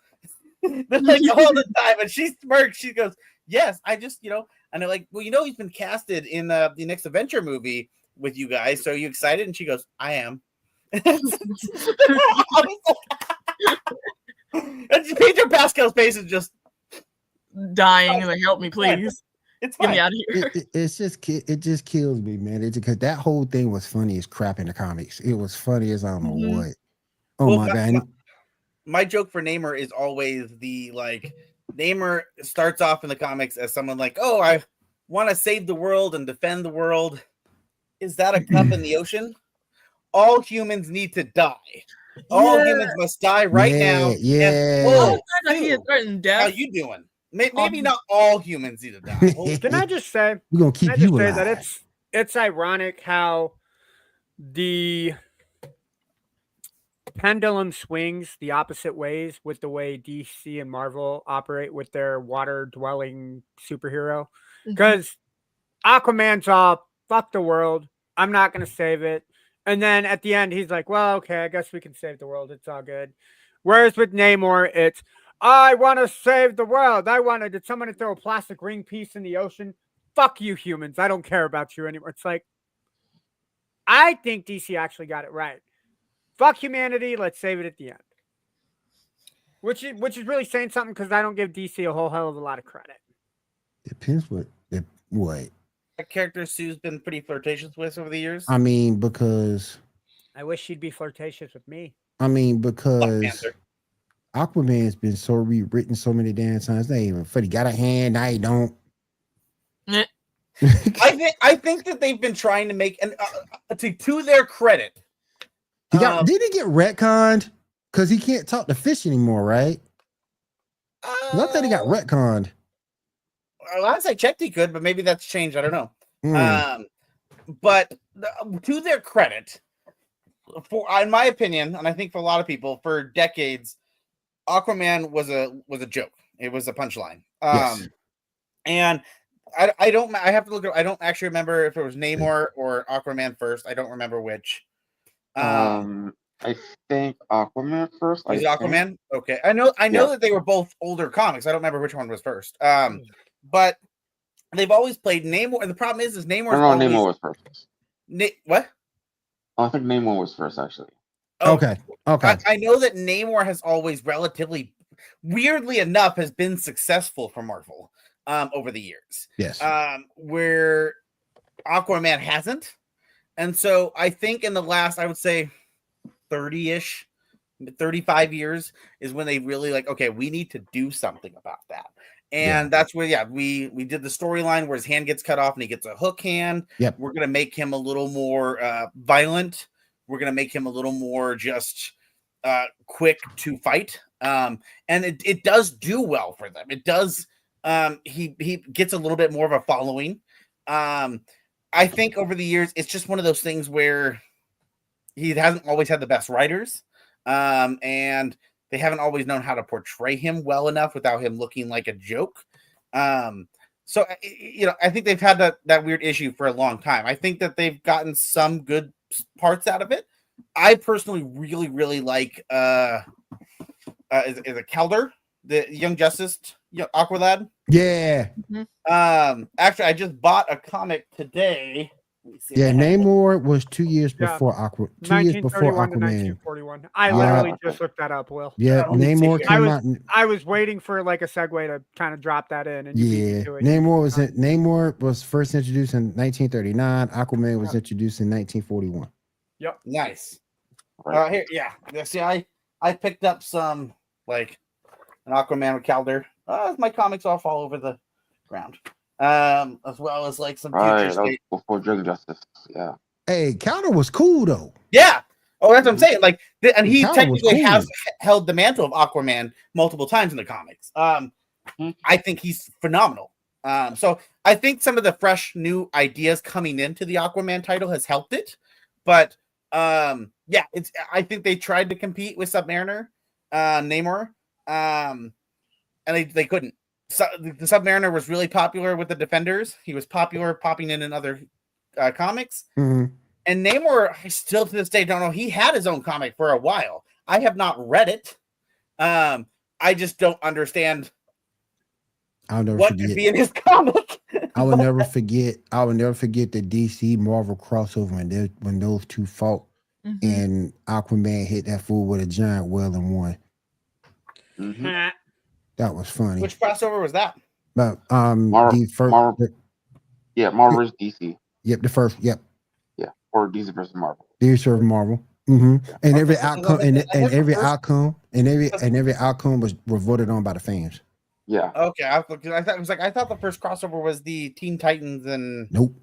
D: They're like all the time. And she smirks. She goes, "Yes, I just, And they're like, "Well, he's been casted in the next Adventure movie with you guys. So are you excited?" And she goes, "I am." And Pedro Pascal's face is just
E: dying. Like, help me, please.
D: It's
E: Get
D: fine.
E: me out of here.
B: It just kills me, man. Because that whole thing was funny as crap in the comics. It was funny as I don't know what. Oh my god!
D: My joke for Namor is always the Namor starts off in the comics as someone like, "Oh, I want to save the world and defend the world." Is that a cup in the ocean? All humans need to die. All humans must die right now.
B: Yeah.
E: He is threatened death.
D: How you doing? Maybe not all humans need to die.
C: Can I just say?
B: We're gonna keep you alive.
C: That it's ironic how the pendulum swings the opposite ways with the way DC and Marvel operate with their water-dwelling superhero. Because Aquaman's all, fuck the world. I'm not going to save it. And then at the end, he's like, well, okay, I guess we can save the world. It's all good. Whereas with Namor, it's, I want to save the world. Did someone throw a plastic ring piece in the ocean? Fuck you, humans. I don't care about you anymore. It's like, I think DC actually got it right. Fuck humanity. Let's save it at the end. Which is really saying something because I don't give DC a whole hell of a lot of credit.
B: Depends what.
D: A character Sue's been pretty flirtatious with over the years.
B: I mean, because
C: I wish she'd be flirtatious with me.
B: I mean, because Aquaman's been so rewritten so many damn times. They ain't even funny. Got a hand, I don't.
D: I think that they've been trying to make, and to their credit,
B: did he get retconned? Because he can't talk to fish anymore, right? I thought he got retconned.
D: Last I checked, he could, but maybe that's changed. I don't know. But to their credit, in my opinion, and I think for a lot of people, for decades, Aquaman was a joke. It was a punchline.
B: Yes.
D: And I don't. I have to look. I don't actually remember if it was Namor or Aquaman first. I don't remember which.
F: I think Aquaman first.
D: Was it Aquaman? Okay. I know that they were both older comics. I don't remember which one was first. But they've always played Namor. And the problem is Namor.
F: Namor was first.
D: What?
F: I think Namor was first, actually.
B: Okay.
D: I know that Namor has always relatively, weirdly enough, has been successful for Marvel over the years.
B: Yes.
D: Where Aquaman hasn't. And so I think in the last, I would say 30-ish, 35 years is when they really okay, we need to do something about that. And that's where, we did the storyline where his hand gets cut off and he gets a hook hand.
B: Yep.
D: We're going to make him a little more violent. We're going to make him a little more just quick to fight. And it does do well for them. It does. He gets a little bit more of a following. I think over the years, it's just one of those things where he hasn't always had the best writers. And they haven't always known how to portray him well enough without him looking like a joke. So, I think they've had that weird issue for a long time. I think that they've gotten some good parts out of it. I personally really, really like is it Calder, the Young Justice Aqualad?
B: Yeah.
D: Actually, I just bought a comic today.
B: Namor was 2 years before Aquaman.
C: 1931 to 1941. I literally just looked that up, Will.
B: Yeah, Namor came out.
C: I was waiting for a segue to kind of drop that in. And
B: Namor was first introduced in 1939. Aquaman was introduced in 1941.
C: Yep.
D: Nice. Here, see, I picked up some an Aquaman with Calder. My comics all fall over the ground. As well as some
F: future state before Young Justice. Yeah.
B: Hey, Calder was cool though.
D: Yeah. Oh, that's what I'm saying. And he technically
B: cool.
D: has held the mantle of Aquaman multiple times in the comics. I think he's phenomenal. So I think some of the fresh new ideas coming into the Aquaman title has helped it. But I think they tried to compete with Submariner, Namor, and they couldn't. So the Submariner was really popular with the Defenders. He was popular popping in other comics.
B: Mm-hmm.
D: And Namor, I still to this day don't know. He had his own comic for a while. I have not read it. I just don't understand what could be in his comic.
B: I will never forget. I will never forget the DC Marvel crossover when those two fought, and Aquaman hit that fool with a giant well and won. That was funny.
D: Which crossover was that?
B: But the first,
F: Marvel vs. DC.
B: Yep, the first. Yep.
F: Yeah, or DC versus Marvel.
B: DC versus Marvel. And every outcome, every outcome was voted on by the fans.
F: Yeah.
D: Okay, I thought the first crossover was the Teen Titans and.
B: Nope.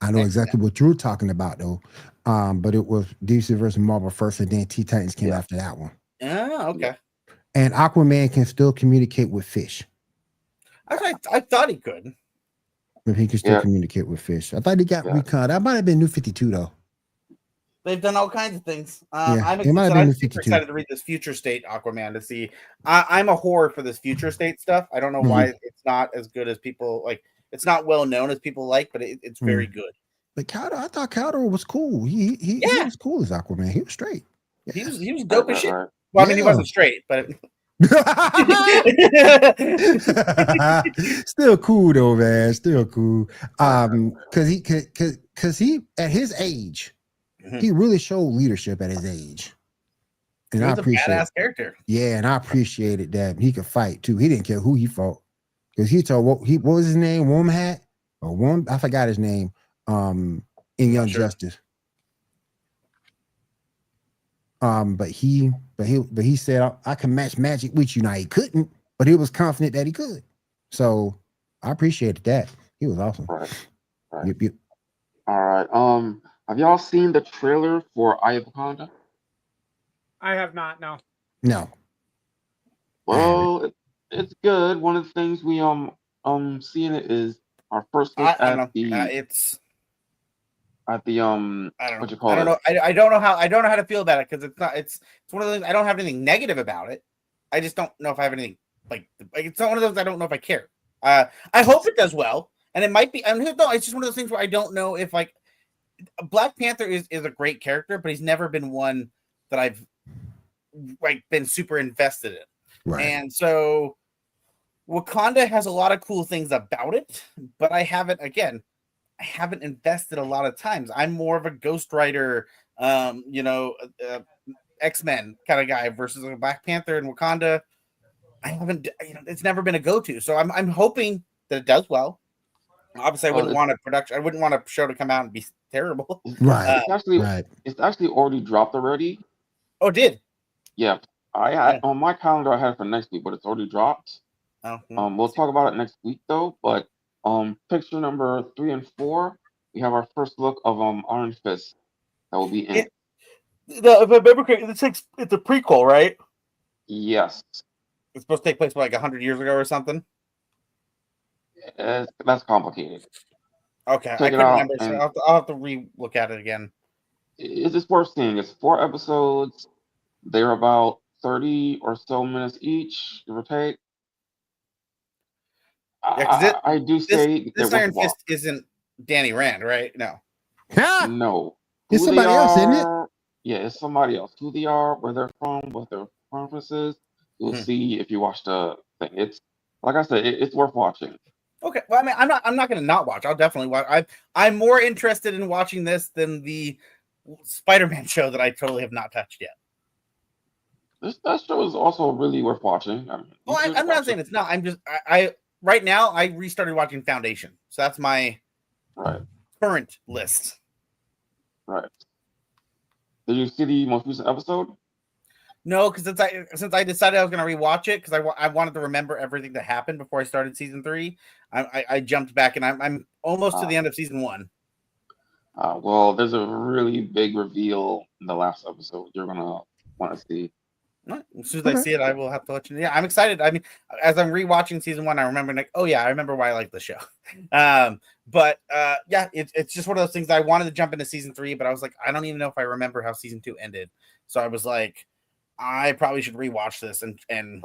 B: I know exactly what you're talking about though. But it was DC versus Marvel first, and then Teen Titans came after that one.
D: Oh, okay.
B: And Aquaman can still communicate with fish.
D: I thought he could.
B: But he can still communicate with fish. I thought he got recon. That might have been New 52 though.
D: They've done all kinds of things. I'm super excited to read this Future State Aquaman to see. I'm a whore for this Future State stuff. I don't know why it's not as good as people like. It's not well known as people like, but it's very good.
B: But Caldor, I thought Caldor was cool. He was cool as Aquaman. He was straight.
D: Yeah. He was dope as shit. Well, I mean, he wasn't straight, but.
B: Still cool though, man. Still cool. Because he at his age. He really showed leadership at his age. And I appreciate
D: a badass character.
B: Yeah, and I appreciated that. He could fight too. He didn't care who he fought. Because he told what was his name? Wormhat? Or Worm, I forgot his name. In Young Justice. But he said I can match magic with you. Now he couldn't, but he was confident that he could. So I appreciated that. He was awesome.
F: Right.
B: Yep.
F: All right. Have y'all seen the trailer for Eye of Wakanda?
C: I have not. No.
B: No.
F: Well, it's good. One of the things we seeing it is our first look at the what you call it?
D: I don't know. I don't know how to feel about it because it's one of those things. I don't have anything negative about it. I just don't know if I have anything like it's not one of those. I don't know if I care. I hope it does well, and it might be. It's just one of those things where I don't know if like. Black Panther is a great character, but he's never been one that I've been super invested in.
B: Right.
D: And so Wakanda has a lot of cool things about it, but I haven't invested a lot of times. I'm more of a Ghost Rider, X-Men kind of guy versus a Black Panther and Wakanda. I haven't, it's never been a go-to. So I'm hoping that it does well. Obviously, I wouldn't want a show to come out and be terrible.
B: Right.
F: It's actually already dropped already.
D: Oh, it did?
F: Yeah. I on my calendar I had it for next week, but it's already dropped.
D: Oh.
F: We'll talk about it next week though. But picture number 3 and 4, we have our first look of Iron Fist that will be in.
D: If I remember correctly, it's a prequel, right?
F: Yes.
D: It's supposed to take place like 100 years ago or something.
F: That's complicated.
D: Okay, I couldn't remember. So I'll have to re-look at it again.
F: It's worth seeing. It's 4 episodes. They're about 30 or so minutes each, give or take.
D: Yeah,
F: I do say
D: this Iron Fist isn't Danny Rand, right? No.
F: No.
B: It's somebody else, isn't it?
F: Yeah, it's somebody else. Who they are, where they're from, what their preferences. You'll see if you watch the thing. It's like I said, it's worth watching. Okay,
D: well, I mean, I'm not going to not watch. I'll definitely watch. I'm more interested in watching this than the Spider-Man show that I totally have not touched yet.
F: That show is also really worth watching.
D: I'm not saying it's not. I'm just right now I restarted watching Foundation, so that's my current list.
F: Right. Did you see the most recent episode?
D: No, because since I decided I was going to rewatch it because I wanted to remember everything that happened before I started season 3. I jumped back and I'm almost to the end of season 1.
F: Well, there's a really big reveal in the last episode. You're gonna want to see.
D: As soon as I see it, I will have to let you know. Yeah, I'm excited. I mean, as I'm rewatching season 1, I remember like, oh yeah, I remember why I like the show. But it's just one of those things. I wanted to jump into season 3, but I was like, I don't even know if I remember how season 2 ended. So I was like, I probably should rewatch this and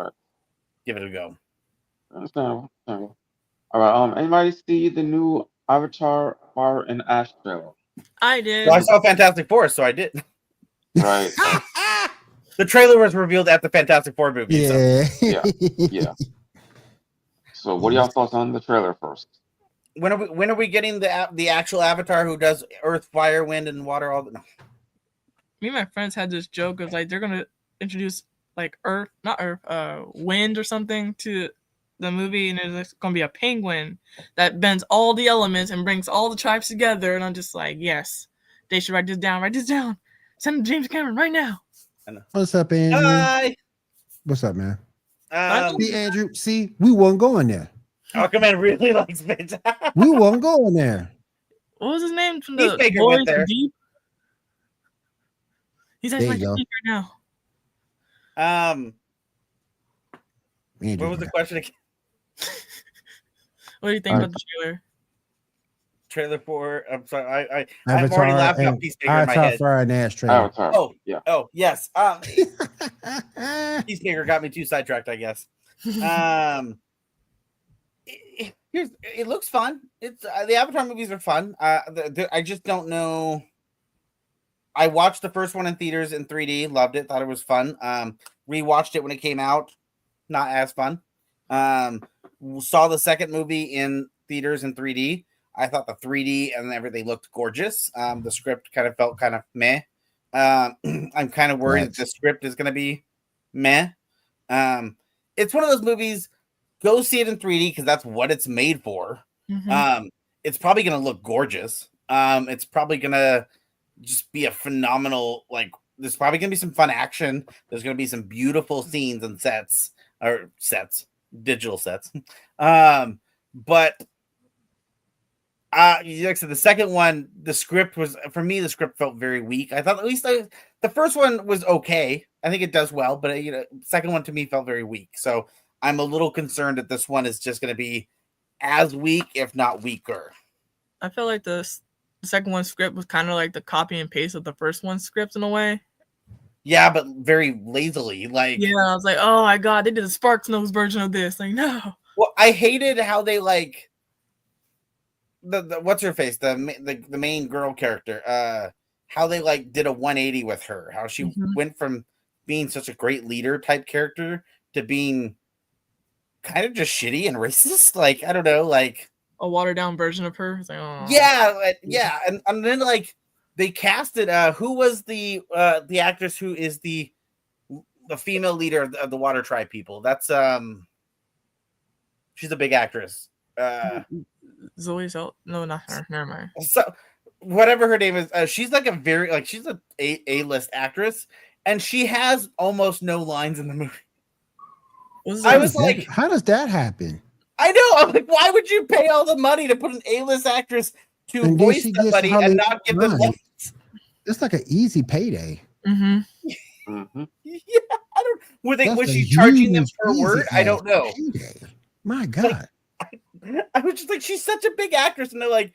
D: give it a go.
F: Understandable. All right. Anybody see the new Avatar Fire and Ash trailer?
E: I did.
D: Well, I saw Fantastic Four, so I did.
F: Right.
D: The trailer was revealed at the Fantastic Four movie.
B: Yeah.
F: So. Yeah. So, what are y'all thoughts on the trailer first?
D: When are we getting the actual Avatar who does earth, fire, wind, and water? All no.
E: Me and my friends had this joke of like they're gonna introduce like wind or something to the movie, and it's gonna be a penguin that bends all the elements and brings all the tribes together. And I'm just like, yes, they should write this down. Write this down. Send James Cameron right now.
B: What's up, Andrew?
D: Hi.
B: What's up, man?
E: See,
B: Andrew. See, we wasn't going there.
D: Aquaman really likes Fantastic.
B: We wasn't going there.
E: what was his name from
D: Heath
E: the
D: Baker
E: Boys
D: went there.
E: Deep? He's
B: There
E: actually
B: you
E: like
B: go.
E: right now.
B: Andrew,
D: What was the question again?
E: What do you think about the trailer?
D: Trailer for? I'm sorry, I've
B: Avatar
D: already laughed
B: and
D: out Peacemaker in my head.
B: Fire and Ash trailer.
F: Avatar.
D: Oh, yes. Peacemaker got me too sidetracked, I guess. It looks fun. It's the Avatar movies are fun. I just don't know. I watched the first one in theaters in 3D, loved it, thought it was fun. Rewatched it when it came out, not as fun. Saw the second movie in theaters in 3D. I thought the 3D and everything looked gorgeous. The script kind of felt kind of meh. I'm kind of worried that the script is going to be meh. It's one of those movies. Go see it in 3D because that's what it's made for.
E: Mm-hmm.
D: It's probably going to look gorgeous. It's probably going to just be a phenomenal, like, there's probably going to be some fun action. There's going to be some beautiful scenes and digital sets. But like I said, the second one, the script felt very weak. I thought at least the first one was okay. I think it does well, but the second one to me felt very weak. So I'm a little concerned that this one is just going to be as weak, if not weaker.
E: I feel like the second one script was kind of like the copy and paste of the first one script in a way.
D: Yeah, but very lazily. Like,
E: yeah, I was like, oh my god, they did a SparksNotes version of this. Like, no.
D: Well, I hated how they like the what's her face, the main girl character. How they like did a 180 with her. How she went from being such a great leader type character to being kind of just shitty and racist. Like, I don't know, like
E: a watered down version of her. Like, oh.
D: Yeah, and then like they casted who was the actress who is the female leader of the Water Tribe people. That's she's a big actress.
E: Zoe Salt? No, not her. Never mind.
D: So whatever her name is, she's like she's a A-list actress, and she has almost no lines in the movie. I was like,
B: how does that happen?
D: I know. I'm like, why would you pay all the money to put an A-list actress to voice somebody and not give them lines?
B: It's like an easy payday.
E: Mm-hmm.
D: Yeah, I don't. Was she charging them per word? I don't know.
B: Payday. My God.
D: I was just like, she's such a big actress, and they're like,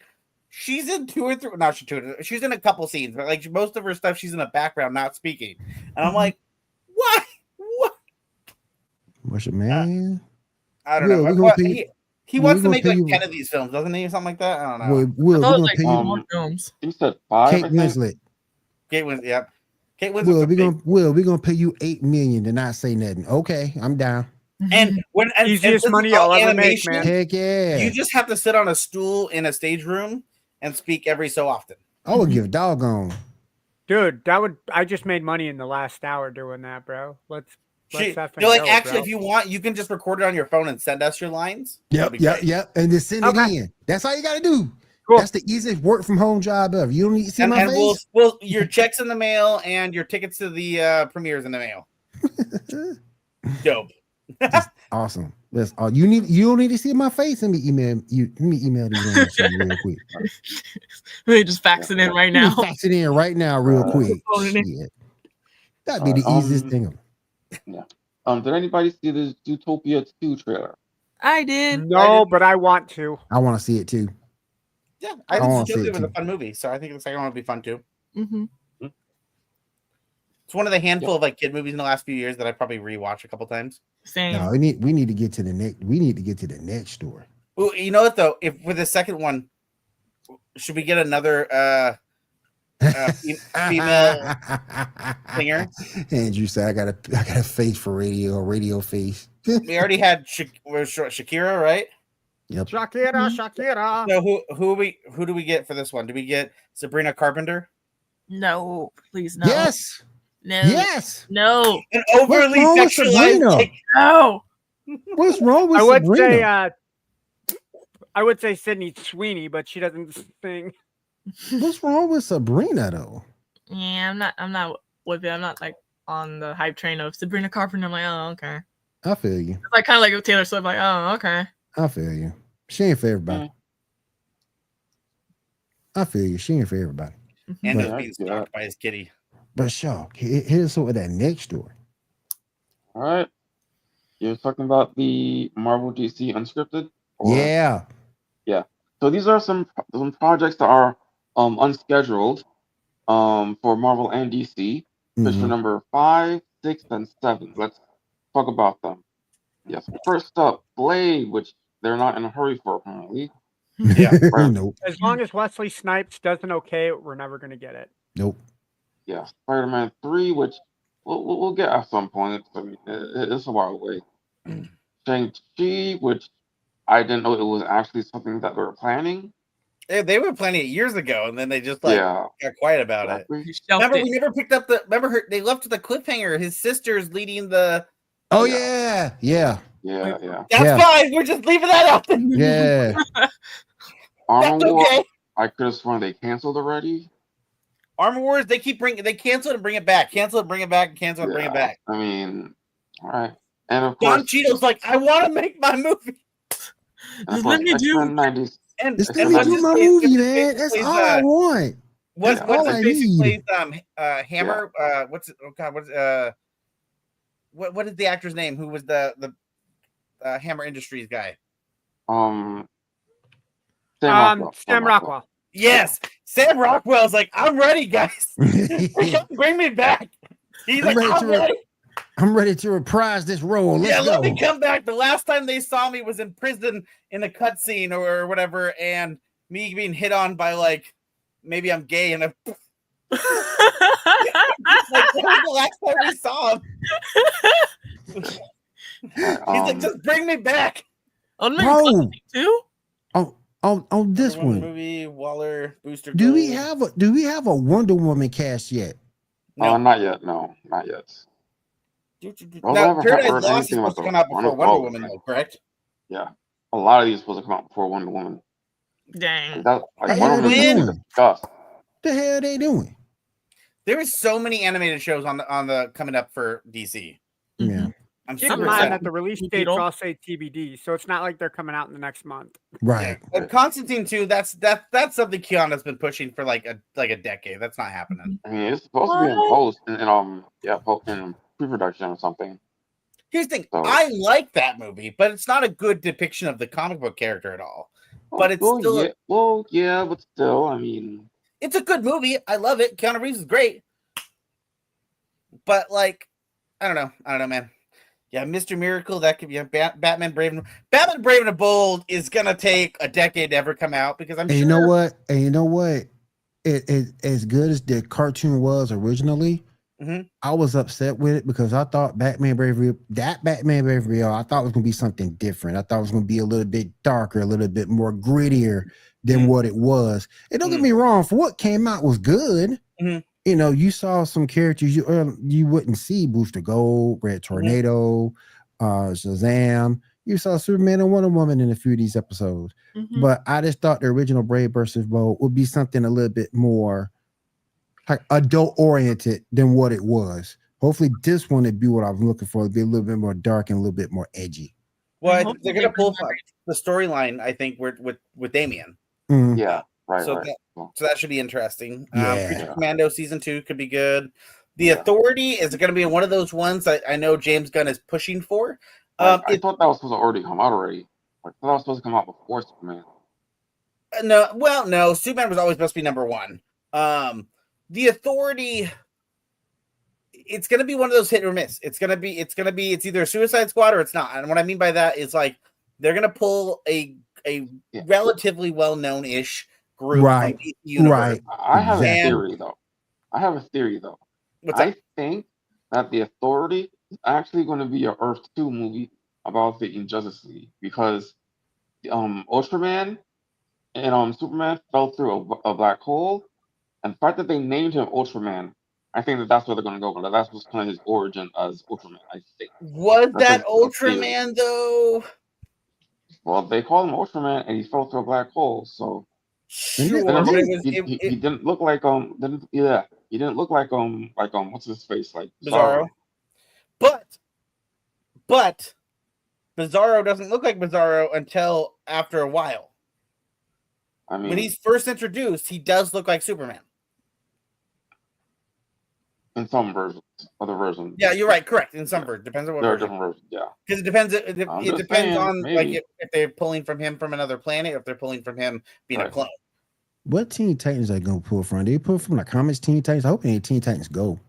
D: she's in two or three. Not she's in a couple scenes, but like most of her stuff, she's in the background, not speaking. And I'm like, what?
B: What's your man?
D: I don't know. He wants to make like 10 of these films, doesn't he, or something like that? I don't know.
B: We're gonna
E: pay
B: you
E: more films.
F: You said 5.
B: Kate Winslet.
D: Kate Winslet, yeah. Kate Winslet.
B: We're gonna pay you $8 million to not say nothing. Okay, I'm down.
D: And
C: easiest money I'll ever make, man.
B: Heck yeah!
D: You just have to sit on a stool in a stage room and speak every so often.
B: I would give a doggone.
C: Dude, I just made money in the last hour doing that, bro. Let's
D: you're like, actually, if you want, you can just record it on your phone and send us your lines.
B: Yep, and just send it in. That's all you got to do.
C: Cool.
B: That's the easiest work from home job ever. You don't need to see my face.
D: We'll your checks in the mail and your tickets to the premieres in the mail. Dope.
B: Awesome. That's all you need. You don't need to see my face. Let me email you. Let me email these real quick.
E: Let me just fax it in right now.
B: Fax it in right now, real quick. That'd be the easiest thing ever.
F: Yeah. Did anybody see this Zootopia 2 trailer?
E: I did.
C: No, but I want to.
B: I want to see it too.
D: Yeah, I think Zootopia was a fun movie, so I think the second one would be fun too.
E: Mm-hmm.
D: It's one of the handful of like kid movies in the last few years that I probably rewatch a couple times.
E: Same.
B: No, we need to get to the next. We need to get to the next story.
D: Well, you know what though? If with the second one, should we get another female singer.
B: Andrew said, "I got a face for radio face."
D: We already had Shakira, right?
B: Yep.
C: Shakira.
D: So who do we get for this one? Do we get Sabrina Carpenter?
E: No, please no.
B: Yes.
E: No.
B: Yes.
E: No.
D: An overly sexualized.
E: No.
B: What's wrong with Sabrina?
C: I would say Sydney Sweeney, but she doesn't sing.
B: What's wrong with Sabrina though?
E: Yeah, I'm not with it. I'm not like on the hype train of Sabrina Carpenter. I'm like, oh, okay.
B: I feel you.
E: It's like kind of like with Taylor Swift, like, oh, okay.
B: I feel you. She ain't for everybody. I feel you. She ain't for everybody.
D: And is being stalked by his kitty.
B: But Shaw, here's some of that next story.
F: All right. You're talking about the Marvel DC Unscripted?
B: Yeah.
F: So these are some projects that are unscheduled for Marvel and DC. Picture number 5, 6, and 7. Let's talk about them. Yes. First up, Blade, which they're not in a hurry for apparently.
D: Yeah.
B: Nope.
C: As long as Wesley Snipes doesn't okay it, we're never gonna get it.
B: Nope.
F: Yeah. Spider-Man 3, which we'll get at some point. I mean, it's a while away. Shang-Chi, which I didn't know it was actually something that they were planning.
D: They were planning it years ago, and then they just got quiet about it. Remember, we never picked up they left with the cliffhanger. His sister's leading the.
B: Oh yeah.
D: That's fine. We're just leaving that out.
B: Yeah.
F: Armor Wars. I could have sworn they canceled already.
D: Armor Wars. They cancel it and bring it back. Cancel it, bring it back. Cancel it, bring it back.
F: I mean, all right. And of
D: Don
F: course,
D: Cheadle's like, I want to make my movie.
E: Let me do.
D: And
B: let me do my movie, man. That's all I want.
D: What's
B: the
D: face who plays
B: Hammer?
D: What's it? Oh God, what is the actor's name? Who was the Hammer Industries guy?
C: Sam Rockwell.
D: Yes, Sam Rockwell's like, I'm ready, guys. Bring me back. He's like,
B: I'm ready to reprise this role. Let's go.
D: Let me come back. The last time they saw me was in prison in a cutscene or whatever, and me being hit on by like maybe I'm gay and like, that was the last time we saw him. He's like, just bring me back.
E: Bro. Too?
B: On this one
D: movie, Waller, Booster.
B: Do we have a Wonder Woman cast yet?
F: No, not yet. No, not yet.
D: Now, Paradise Lost is supposed to come out before Wonder Woman, though, correct?
F: Yeah, a lot of these are supposed to come out before Wonder Woman.
E: Dang.
F: Wonder Woman discussed.
B: The hell are they doing?
D: There is so many animated shows on the coming up for DC.
B: Yeah.
D: I'm
C: Keep
D: super
C: in mind
D: excited.
C: that the release dates all say TBD, so it's not like they're coming out in the next month.
B: Right.
D: Yeah. Constantine too. That's something Keanu's been pushing for like a decade. That's not happening.
F: I mean, it's supposed to be in post in pre-production or something.
D: Here's the thing. I like that movie, but it's not a good depiction of the comic book character at all. But it's still
F: but still, I mean,
D: it's a good movie. I love it. Keanu Reeves is great. But like, I don't know, man. Yeah, Mr. Miracle, that could be a Batman Brave and the Bold is gonna take a decade to ever come out because I'm sure.
B: You know what? It as good as the cartoon was originally, I was upset with it because I thought Batman Brave I thought it was gonna be something different. I thought it was gonna be a little bit darker, a little bit more grittier than what it was. And don't get me wrong, for what came out was good. You know, you saw some characters you wouldn't see: Booster Gold, Red Tornado, Shazam. You saw Superman and Wonder Woman in a few of these episodes. But I just thought the original Brave versus Bold would be something a little bit more like adult oriented than what it was. Hopefully, this one would be what I was looking for. It'd be a little bit more dark and a little bit more edgy.
D: Well, they're gonna pull the storyline. I think with Damien.
F: Yeah. Right,
D: so that should be interesting.
B: Yeah.
D: Commando season 2 could be good. The Authority is going to be one of those ones that I know James Gunn is pushing for.
F: I thought that was supposed to already come out already. I thought that was supposed to come out before Superman.
D: No. Superman was always supposed to be number 1. The Authority, it's going to be one of those hit or miss. It's either Suicide Squad or it's not. And what I mean by that is like they're going to pull a relatively well-known-ish group
B: right,
D: from DC Universe.
B: Right.
F: I have a theory though. I think that the Authority is actually going to be a Earth 2 movie about the Injustice League because Ultraman and Superman fell through a black hole, and the fact that they named him Ultraman, I think that's where they're going to go. That's what's kind of his origin as Ultraman. I think.
D: Was that Ultraman though?
F: Well, they call him Ultraman, and he fell through a black hole. So
D: sure,
F: he didn't look like he didn't look like what's his face, like
D: Bizarro. But Bizarro doesn't look like Bizarro until after a while.
F: I mean,
D: when he's first introduced, he does look like Superman.
F: In some versions, other versions.
D: Yeah, you're right. Correct. In some versions, depends on what
F: there
D: version.
F: Are different versions. Yeah,
D: because it depends. It depends on
F: maybe.
D: like if they're pulling from him from another planet, or if they're pulling from him being a clone.
B: What Teen Titans are gonna pull from? They pull from the comics Teen Titans. I hope any Teen Titans go.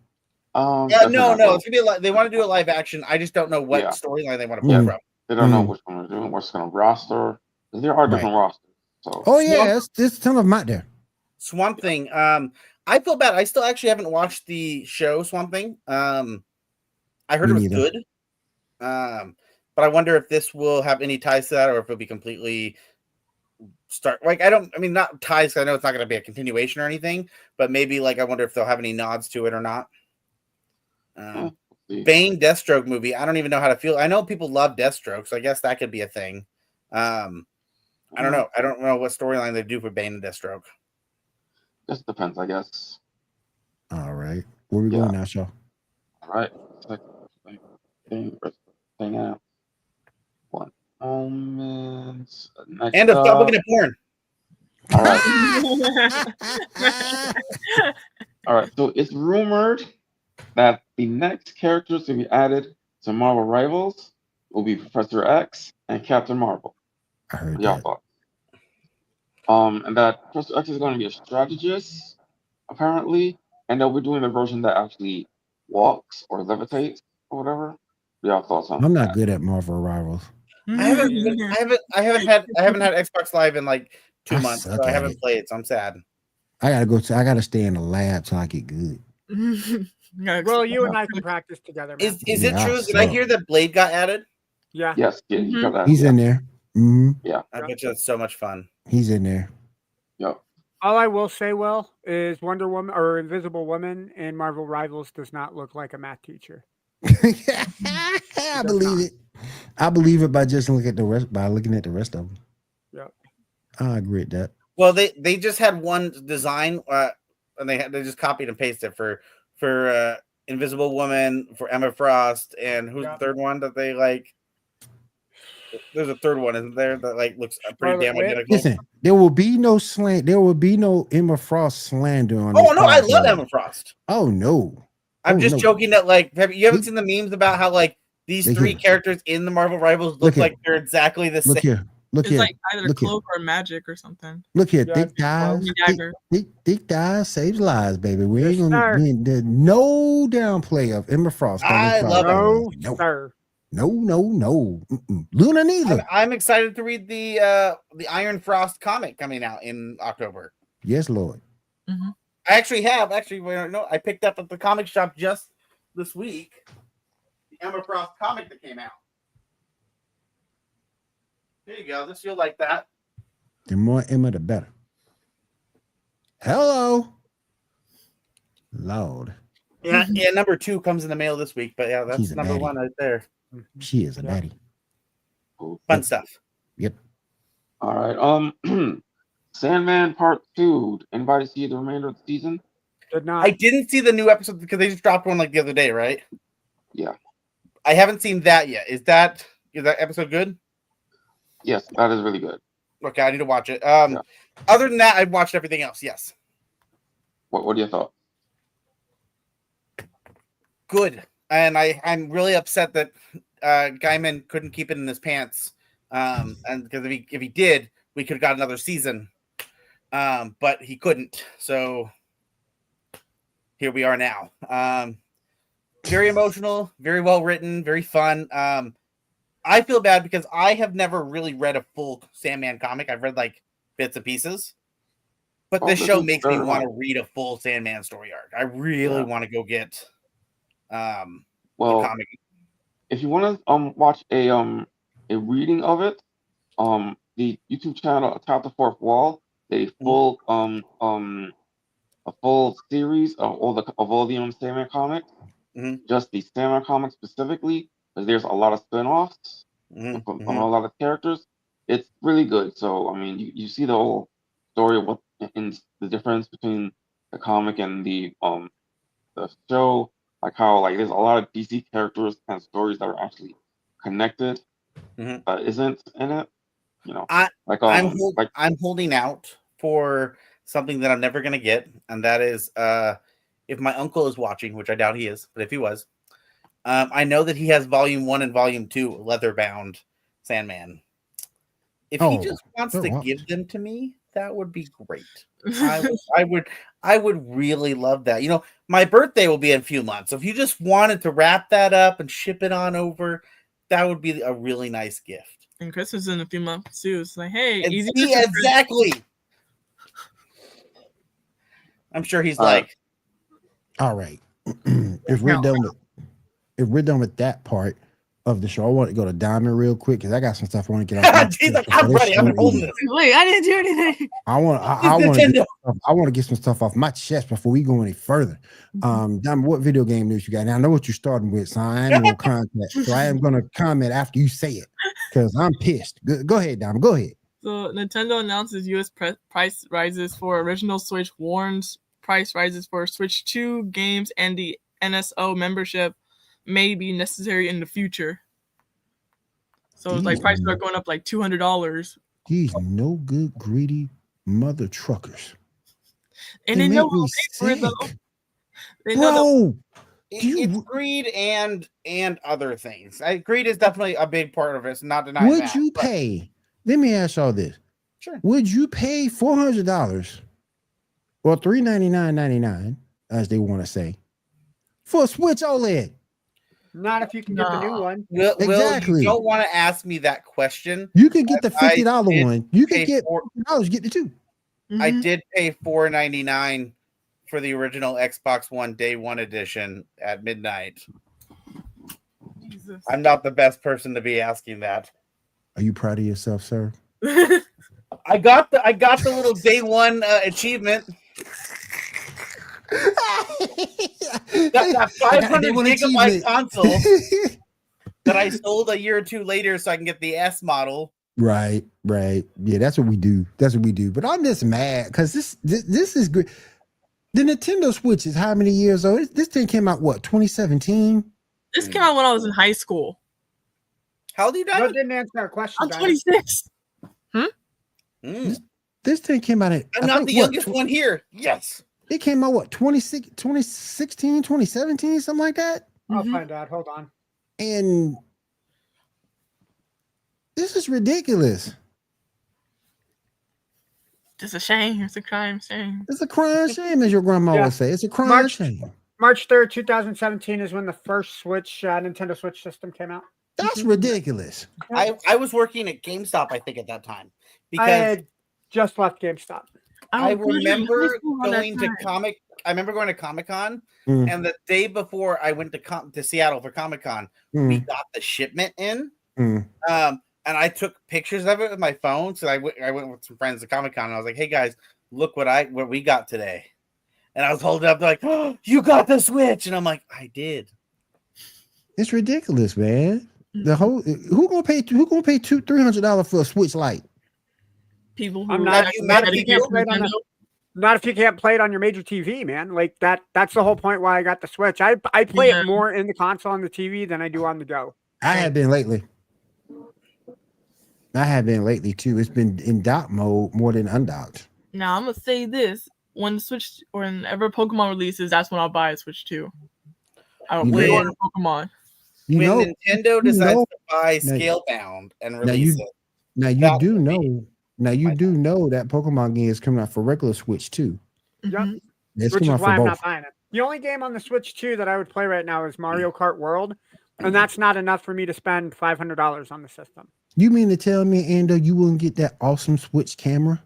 D: No. It's gonna be they want to do a live action. I just don't know what storyline they want to pull from.
F: They don't know which one they're doing. What's going to roster? Because there are different rosters. So.
B: Oh yeah, there's a ton of them out there.
D: Swamp Thing. I feel bad. I still actually haven't watched the show Swamp Thing. I heard it was good. But I wonder if this will have any ties to that, or if it'll be completely not ties, because I know it's not going to be a continuation or anything, but maybe I wonder if they'll have any nods to it or not. Bane Deathstroke movie. I don't even know how to feel. I know people love Deathstroke, so I guess that could be a thing. I don't know. I don't know what storyline they do for Bane and Deathstroke.
F: Just depends, I guess.
B: All right. Where we going now, Shaw?
F: All right. Thing out. 1 moment.
D: And stop looking at porn.
F: All right. All right. So it's rumored that the next characters to be added to Marvel Rivals will be Professor X and Captain Marvel.
B: I heard
F: y'all
B: that.
F: Thought? And that Professor X is going to be a strategist, apparently, and they'll be doing the version that actually walks or levitates or whatever. Y'all thoughts on that?
B: I'm not good at Marvel Rivals.
D: I haven't had Xbox Live in 2 months, so I haven't played, so I'm sad.
B: I gotta stay in the lab till I get good.
C: Well, you and I can practice together. Man.
D: Is it true? Did I hear that Blade got added?
C: Yeah.
F: Yes. Yeah, he got that.
B: He's in there. Mm-hmm.
F: Yeah.
D: I bet you that's so much fun.
B: He's in there.
F: Yep.
C: All I will say, is Wonder Woman or Invisible Woman in Marvel Rivals does not look like a math teacher.
B: I believe it. I believe it by just looking at the rest of them.
C: Yeah.
B: I agree with that.
D: Well, they just had one design, and they just copied and pasted for Invisible Woman, for Emma Frost, and who's the third one that they like? There's a third one, isn't there? That looks pretty damn identical.
B: Listen, there will be no Emma Frost slander on.
D: Oh no, I love Emma Frost.
B: Oh no.
D: I'm just joking that you haven't seen the memes about how these three characters in the Marvel Rivals look like they're exactly the same.
E: It's like either cloak or magic or something.
B: Look here, thick thighs saves lives, baby. We ain't gonna no downplay of Emma Frost.
D: I love
C: it.
B: No. Luna neither.
D: I'm excited to read the Iron Frost comic coming out in October.
B: Yes, Lord.
E: Mm-hmm.
D: I I picked up at the comic shop just this week the Emma Frost comic that came out. There you go. You'll like that.
B: The more Emma, the better. Hello. Lord.
D: Yeah, number 2 comes in the mail this week, but that's number 1 right there.
B: She is a daddy.
D: Fun stuff.
B: Yep.
F: All right. Sandman Part 2. Anybody see the remainder of the season?
C: Did not.
D: I didn't see the new episode because they just dropped one the other day, right?
F: Yeah.
D: I haven't seen that yet. Is that episode good?
F: Yes, that is really good.
D: Okay, I need to watch it. Other than that, I've watched everything else. Yes.
F: What are your thoughts?
D: Good. And I'm really upset that Gaiman couldn't keep it in his pants. And because if he did, we could have got another season. But he couldn't. So here we are now. Very emotional, very well written, very fun. I feel bad because I have never really read a full Sandman comic. I've read bits and pieces. But this show makes me want to read a full Sandman story arc. I really want to go get the comic.
F: If you want to watch a reading of it, the YouTube channel Top the Fourth Wall, a full a full series of all the Sandman comics, just the Sandman comics specifically, because there's a lot of spin-offs on a lot of characters. It's really good. So I mean, you see the whole story of what in the difference between the comic and the show, like how like there's a lot of DC characters and stories that are actually connected that isn't in it. You know,
D: I'm holding out for something that I'm never gonna get, and that is if my uncle is watching, which I doubt he is, but if he was, I know that he has Volume 1 and Volume 2 leather-bound Sandman. If he just wants to give them to me, that would be great. I would really love that. You know, my birthday will be in a few months. So if you just wanted to wrap that up and ship it on over, that would be a really nice gift.
E: And Christmas is in a few months too. It's like, hey, easy.
D: Exactly. I'm sure he's like,
B: all right. If we're done with that part of the show, I want to go to Diamond real quick because I got some stuff I want to get off.
D: He's like, I'm ready. I'm holding it.
E: Wait, I didn't do anything.
B: I want to get some stuff off my chest before we go any further. Diamond, what video game news you got? Now I know what you're starting with, so I am going to comment. So I am going to comment after you say it because I'm pissed. Go ahead, Diamond. Go ahead.
E: So Nintendo announces U.S. price rises for original Switch, warns price rises for Switch 2 games, and the NSO membership may be necessary in the future. So it's like prices are going up like $200.
B: These no good, greedy mother truckers.
E: And they know who pays for it though. They know
D: it's greed and other things. Greed is definitely a big part of it. It's not denying
B: that. Would you pay? Let me ask y'all this.
D: Sure.
B: Would you pay $400 or $399.99, as they want to say, for a Switch OLED?
C: Not if you can get the new one.
B: Exactly.
D: You don't want to ask me that question.
B: You could get the $50 one. You could get $40, get the two.
D: I did pay $4.99 for the original Xbox One Day One edition at midnight. Jesus. I'm not the best person to be asking that.
B: Are you proud of yourself, sir?
D: I got the little Day One achievement. that 500 gigabyte console that I sold a year or two later so I can get the S model.
B: Right. Yeah, that's what we do. But I'm just mad because this is great. The Nintendo Switch is how many years old? This thing came out, what, 2017?
E: This came out when I was in high school.
D: How old are you, Diamond?
C: Didn't answer our question.
E: I'm 26.
B: This thing came out at...
D: I'm not the youngest one here. Yes.
B: It came out, what, 2016, 2017, something like that?
C: I'll find out. Hold on.
B: And this is ridiculous.
E: It's a shame. It's a crime shame.
B: It's a crime shame, as your grandma would say. It's a crime shame.
C: March 3rd, 2017 is when the first Nintendo Switch system came out.
B: That's ridiculous.
D: I was working at GameStop, I think, at that time. Because
C: I had just left GameStop.
D: I remember going to Comic-Con, and the day before I went to Seattle for Comic-Con, we got the shipment in. And I took pictures of it with my phone. So I went with some friends to Comic-Con, and I was like, "Hey guys, look what we got today." And I was holding up like, "Oh, you got the Switch!" And I'm like, "I did."
B: It's ridiculous, man. The whole who gonna pay $300 for a Switch Lite?
E: People who
C: not if you can't play it on your major TV, man. Like that's the whole point why I got the Switch. I play it more in the console on the TV than I do on the go.
B: I have been lately too. It's been in dock mode more than undocked.
E: Now I'm gonna say this: when the Switch or whenever Pokemon releases, that's when I'll buy a Switch 2. I don't play on Pokemon.
D: When Nintendo decides to buy Scalebound and release it.
B: Now you do know that Pokemon game is coming out for regular Switch too.
C: Yep.
B: It's
C: Which is
B: coming out
C: why
B: for
C: I'm
B: both.
C: not buying it. The only game on the Switch 2 that I would play right now is Mario Kart World, and that's not enough for me to spend $500 on the system.
B: You mean to tell me, Ando, you wouldn't get that awesome Switch camera?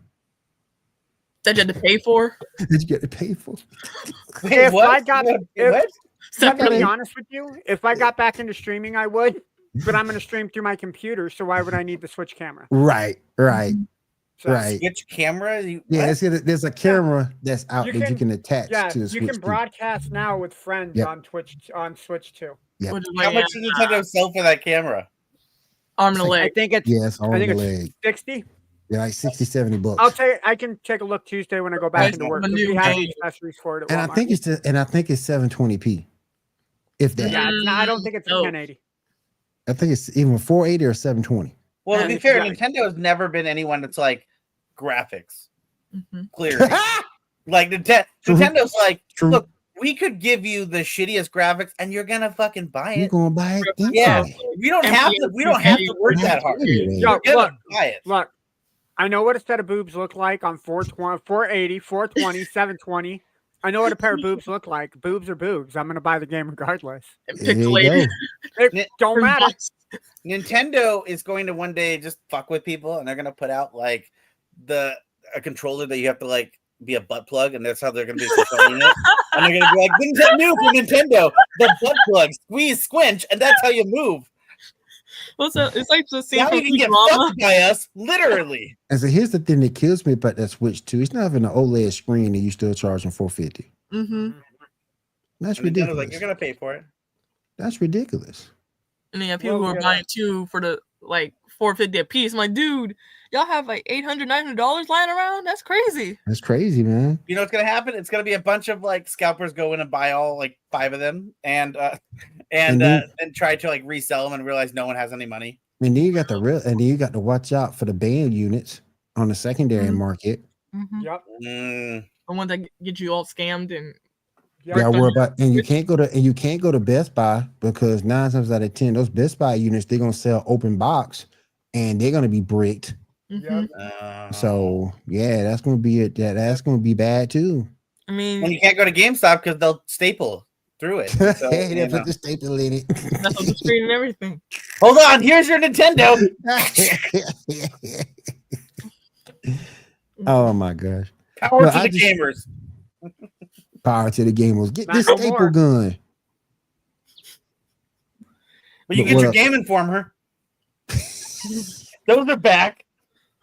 E: That you had to pay for?
B: Did you get to pay for?
D: Wait,
C: If
D: what?
C: I got,
D: What?
C: I'm gonna be honest with you. If I got back into streaming, I would. But I'm gonna stream through my computer, so why would I need the Switch camera?
B: Right.
C: So
B: Right.
D: Switch camera?
B: There's a camera that's out that you can attach to the Switch.
C: You can broadcast now with friends on Twitch on Switch too.
B: Yep.
D: How much does Nintendo sell for that camera?
E: Arm and a leg.
C: I think it's
B: arm and a leg.
C: 60.
B: Yeah, like $60-$70.
C: I can take a look Tuesday when I go back into work. We have the accessories for it.
B: And I think it's 720p. If that.
C: Yeah, I don't think it's 1080.
B: I think it's even 480 or 720.
D: Well, to be fair, Nintendo has never been anyone that's like graphics. Clearly. Like Nintendo's like, look, we could give you the shittiest graphics and you're gonna fucking buy it.
B: You're gonna buy it?
D: Yeah. We don't have to work that hard.
C: Look, I know what a set of boobs look like on 420, 480, 420, 720. I know what a pair of boobs look like. Boobs are boobs. I'm gonna buy the game regardless.
E: Pixelated.
C: It don't matter.
D: Nintendo is going to one day just fuck with people, and they're gonna put out like a controller that you have to like be a butt plug, and that's how they're gonna be selling it. And they're gonna be like, new for Nintendo, the butt plug, squeeze, squinch, and that's how you move.
E: What's that? It's like the scene
D: now you can get fucked by us, literally.
B: And so here's the thing that kills me about that Switch too. It's not even an OLED screen, and you still charging $450. That's ridiculous.
D: Like, you're gonna pay for it.
B: That's ridiculous.
E: And then people who are buying two for the like $450 a piece. I'm like, dude, y'all have like $800, $900 lying around? That's crazy.
B: That's crazy, man.
D: You know what's gonna happen? It's gonna be a bunch of like scalpers go in and buy all like 5 of them, and then try to like resell them and realize no one has any money.
B: And then you got to watch out for the band units on the secondary market.
C: Yep.
E: The one that get you all scammed and.
B: Yeah, worry about, and you can't go to Best Buy because 9 times out of 10, those Best Buy units, they're gonna sell open box and they're gonna be bricked. So yeah, that's gonna be it. That's gonna be bad too.
E: I mean,
D: when you can't go to GameStop because they'll staple through it. So,
B: they put the staple in it.
E: That's on the screen and everything.
D: Hold on, here's your Nintendo.
B: Oh my gosh!
D: Power to the gamers.
B: Power to the gamers. Get this staple gun.
D: But you get your Game Informer. Those are back.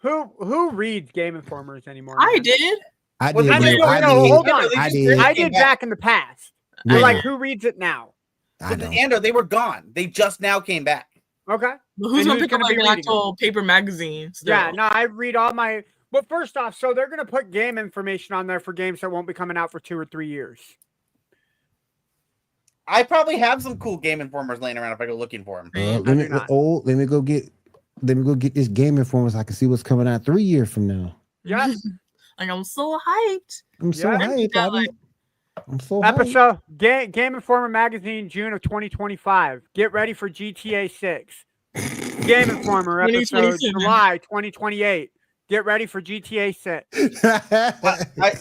C: Who reads Game Informers anymore?
E: I did.
C: Hold on. I did back in the past. Yeah. Like, who reads it now?
D: Ando, they were gone. They just now came back.
C: Okay.
E: But who's gonna pick up like an actual paper magazine? Still?
C: Yeah, no, I read all my. But first off, so they're going to put game information on there for games that won't be coming out for 2 or 3 years.
D: I probably have some cool Game Informers laying around if I go looking for them.
B: Let me go get this Game Informer so I can see what's coming out 3 years from now.
C: Yeah.
E: Like, I'm so hyped.
B: I'm so hyped.
C: Episode Game Informer magazine, June of 2025. Get ready for GTA 6. Game Informer episode, July 2028. Get ready for GTA 6.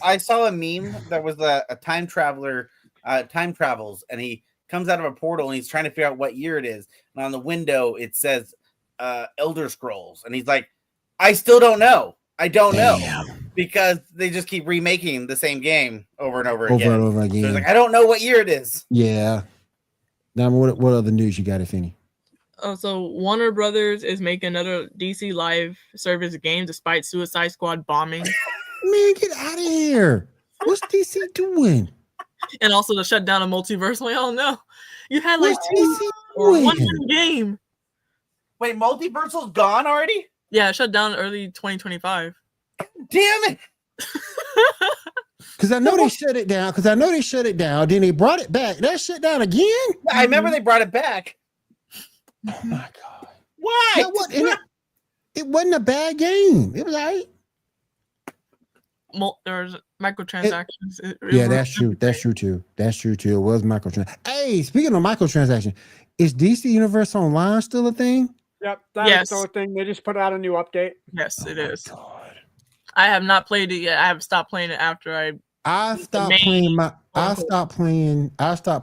D: I saw a meme that was a time traveler, time travels, and he comes out of a portal and he's trying to figure out what year it is. And on the window, it says Elder Scrolls. And he's like, I still don't know. I don't know. Because they just keep remaking the same game over and over again. So he's like, I don't know what year it is.
B: Yeah. Now, what other news you got, if any?
E: Oh, so Warner Brothers is making another DC live service game despite Suicide Squad bombing.
B: Man, get out of here! What's DC doing?
E: And also the shutdown of multiverse. We all know you had like 2 or 1 game.
D: Wait, Multiversal's gone already?
E: Yeah, shut down early 2025.
D: Damn it!
B: Because I know they shut it down. Then they brought it back. That shut down again.
D: I remember they brought it back.
B: Oh my god!
D: Why?
B: It wasn't a bad game. It was alright.
E: There's microtransactions.
B: Yeah, that's true. That's true too. It was microtransactions. Hey, speaking of microtransactions, is DC Universe Online still a thing?
C: Yep, that's still a thing. They just put out a new update.
E: Yes, it is. God. I have not played it yet. I have stopped playing it after
B: I stopped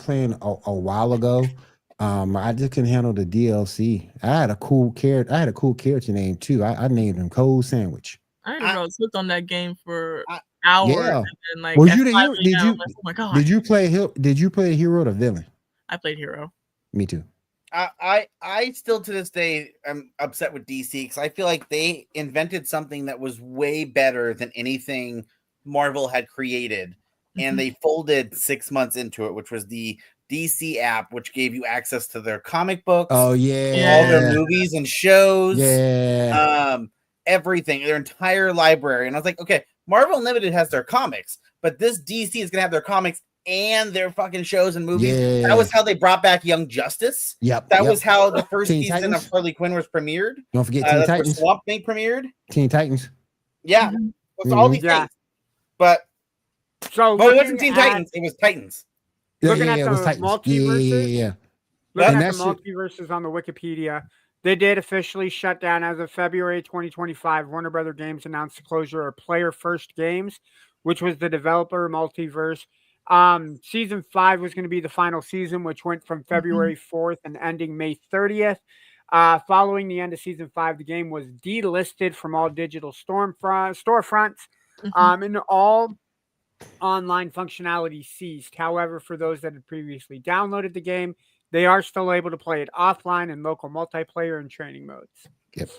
B: playing a while ago. I just couldn't handle the DLC. I had a cool character name too. I named him Cold Sandwich.
E: I ain't really hooked on that game for hours.
B: Yeah.
E: And then, like,
B: Were
E: at
B: you the
E: 5
B: hero? Did
E: a.m.,
B: you?
E: I'm like, oh my god.
B: Did you play hero or the villain?
E: I played hero.
B: Me too.
D: I still to this day am upset with DC because I feel like they invented something that was way better than anything Marvel had created, and they folded 6 months into it, which was the DC app, which gave you access to their comic books,
B: Oh yeah,
D: all their movies and shows, everything, their entire library. And I was like, okay, Marvel Unlimited has their comics, but this DC is gonna have their comics and their fucking shows and movies.
B: Yeah.
D: That was how they brought back Young Justice.
B: Yep.
D: That was how the first
B: Teen
D: season
B: Titans.
D: of Harley Quinn was premiered.
B: Don't forget Teen
D: That's where
B: Titans.
D: Swamp Thing premiered.
B: Teen Titans.
D: Yeah, with all these things. But it wasn't Teen Titans. It was Titans.
C: Looking at the multiverses.
B: Yeah.
C: Looking at the multiverses on the Wikipedia, they did officially shut down as of February 2025. Warner Brother Games announced the closure of Player First Games, which was the developer multiverse. Season 5 was going to be the final season, which went from February 4th and ending May 30th. Following the end of season 5, the game was delisted from all digital storefronts, and all online functionality ceased. However, for those that had previously downloaded the game, they are still able to play it offline in local multiplayer and training modes.
B: Yep.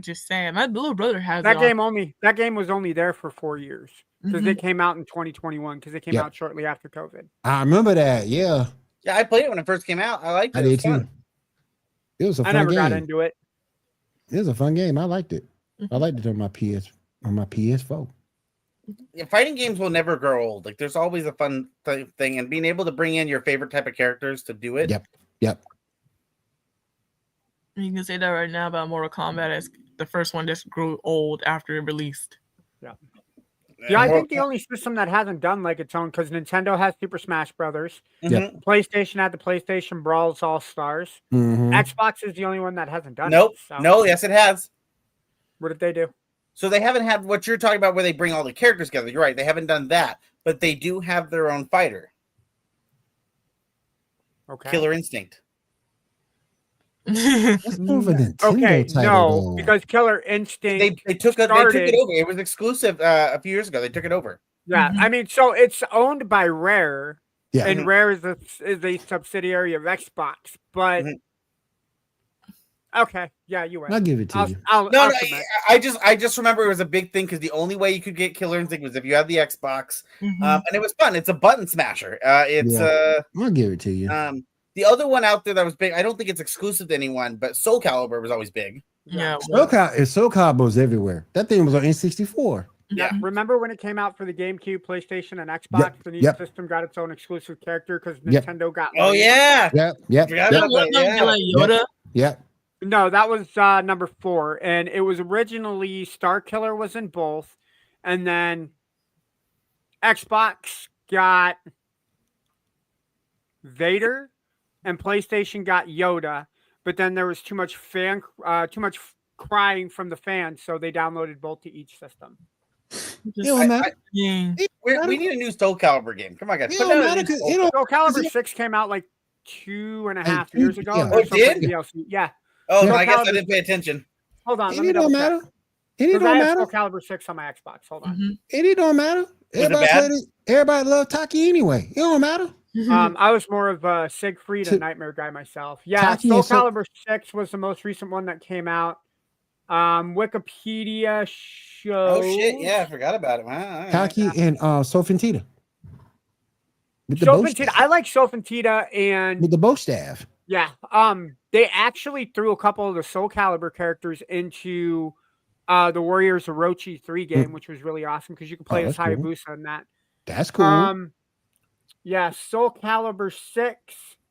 E: Just saying, my little brother has
C: that game. That game was only there for 4 years because it came out in 2021 because it came out shortly after COVID.
B: I remember that. Yeah.
D: Yeah, I played it when it first came out. I liked it.
B: I did too. It was a fun game. I never got
C: into it.
B: It was a fun game. I liked it. I liked it on my PS4.
D: Yeah, fighting games will never grow old. Like, there's always a fun thing, and being able to bring in your favorite type of characters to do it.
B: Yep.
E: You can say that right now about Mortal Kombat as the first one just grew old after it released.
C: Yeah, I think the only system that hasn't done like its own, because Nintendo has Super Smash Brothers, PlayStation had the PlayStation Brawls All Stars. Xbox is the only one that hasn't done it. So.
D: No, yes, it has.
C: What did they do?
D: So they haven't had what you're talking about where they bring all the characters together. You're right. They haven't done that, but they do have their own fighter.
C: Okay.
D: Killer Instinct.
B: That's more of a Nintendo title,
C: no, because Killer Instinct
D: they took it over. It was exclusive a few years ago. They took it over.
C: Yeah, I mean, so it's owned by Rare, and Rare is a subsidiary of Xbox. But okay, yeah, you win.
B: I'll give it to you.
D: I just remember it was a big thing because the only way you could get Killer Instinct was if you had the Xbox, and it was fun. It's a button smasher.
B: I'll give it to you.
D: The other one out there that was big, I don't think it's exclusive to anyone, but Soul Calibur was always big.
E: Yeah,
B: Soul Calibur was everywhere. That thing was on N64.
C: Yeah, remember when it came out for the GameCube, PlayStation, and Xbox? And each system got its own exclusive character because Nintendo got.
D: Oh yeah.
E: Yoda.
B: Yep.
C: No, that was number 4, and it was originally Star Killer was in both, and then Xbox got Vader, and PlayStation got Yoda, but then there was too much crying from the fans, so they downloaded both to each system.
D: We need a new Soul Calibur game. Come on, guys.
C: Soul Calibur 6 came out like 2.5 years ago.
D: Oh, it did?
C: Yeah.
D: Oh, I guess I didn't pay attention.
C: Hold on.
B: It don't matter. It don't matter.
C: Soul Calibur 6 on my Xbox. Hold on.
B: It don't matter. Everybody loved Taki anyway. It don't matter.
C: I was more of a Siegfried and Nightmare guy myself. Yeah, Soul Calibur 6 was the most recent one that came out. Wikipedia shows.
D: Oh shit! Yeah, I forgot about it. Wow,
B: Taki and Sofintita.
C: I like Sofintita and
B: with the bow staff.
C: Yeah. They actually threw a couple of the Soul Calibur characters into the Warriors Orochi 3 game, which was really awesome because you can play as Hayabusa in that.
B: That's cool.
C: Yeah, Soul Calibur 6.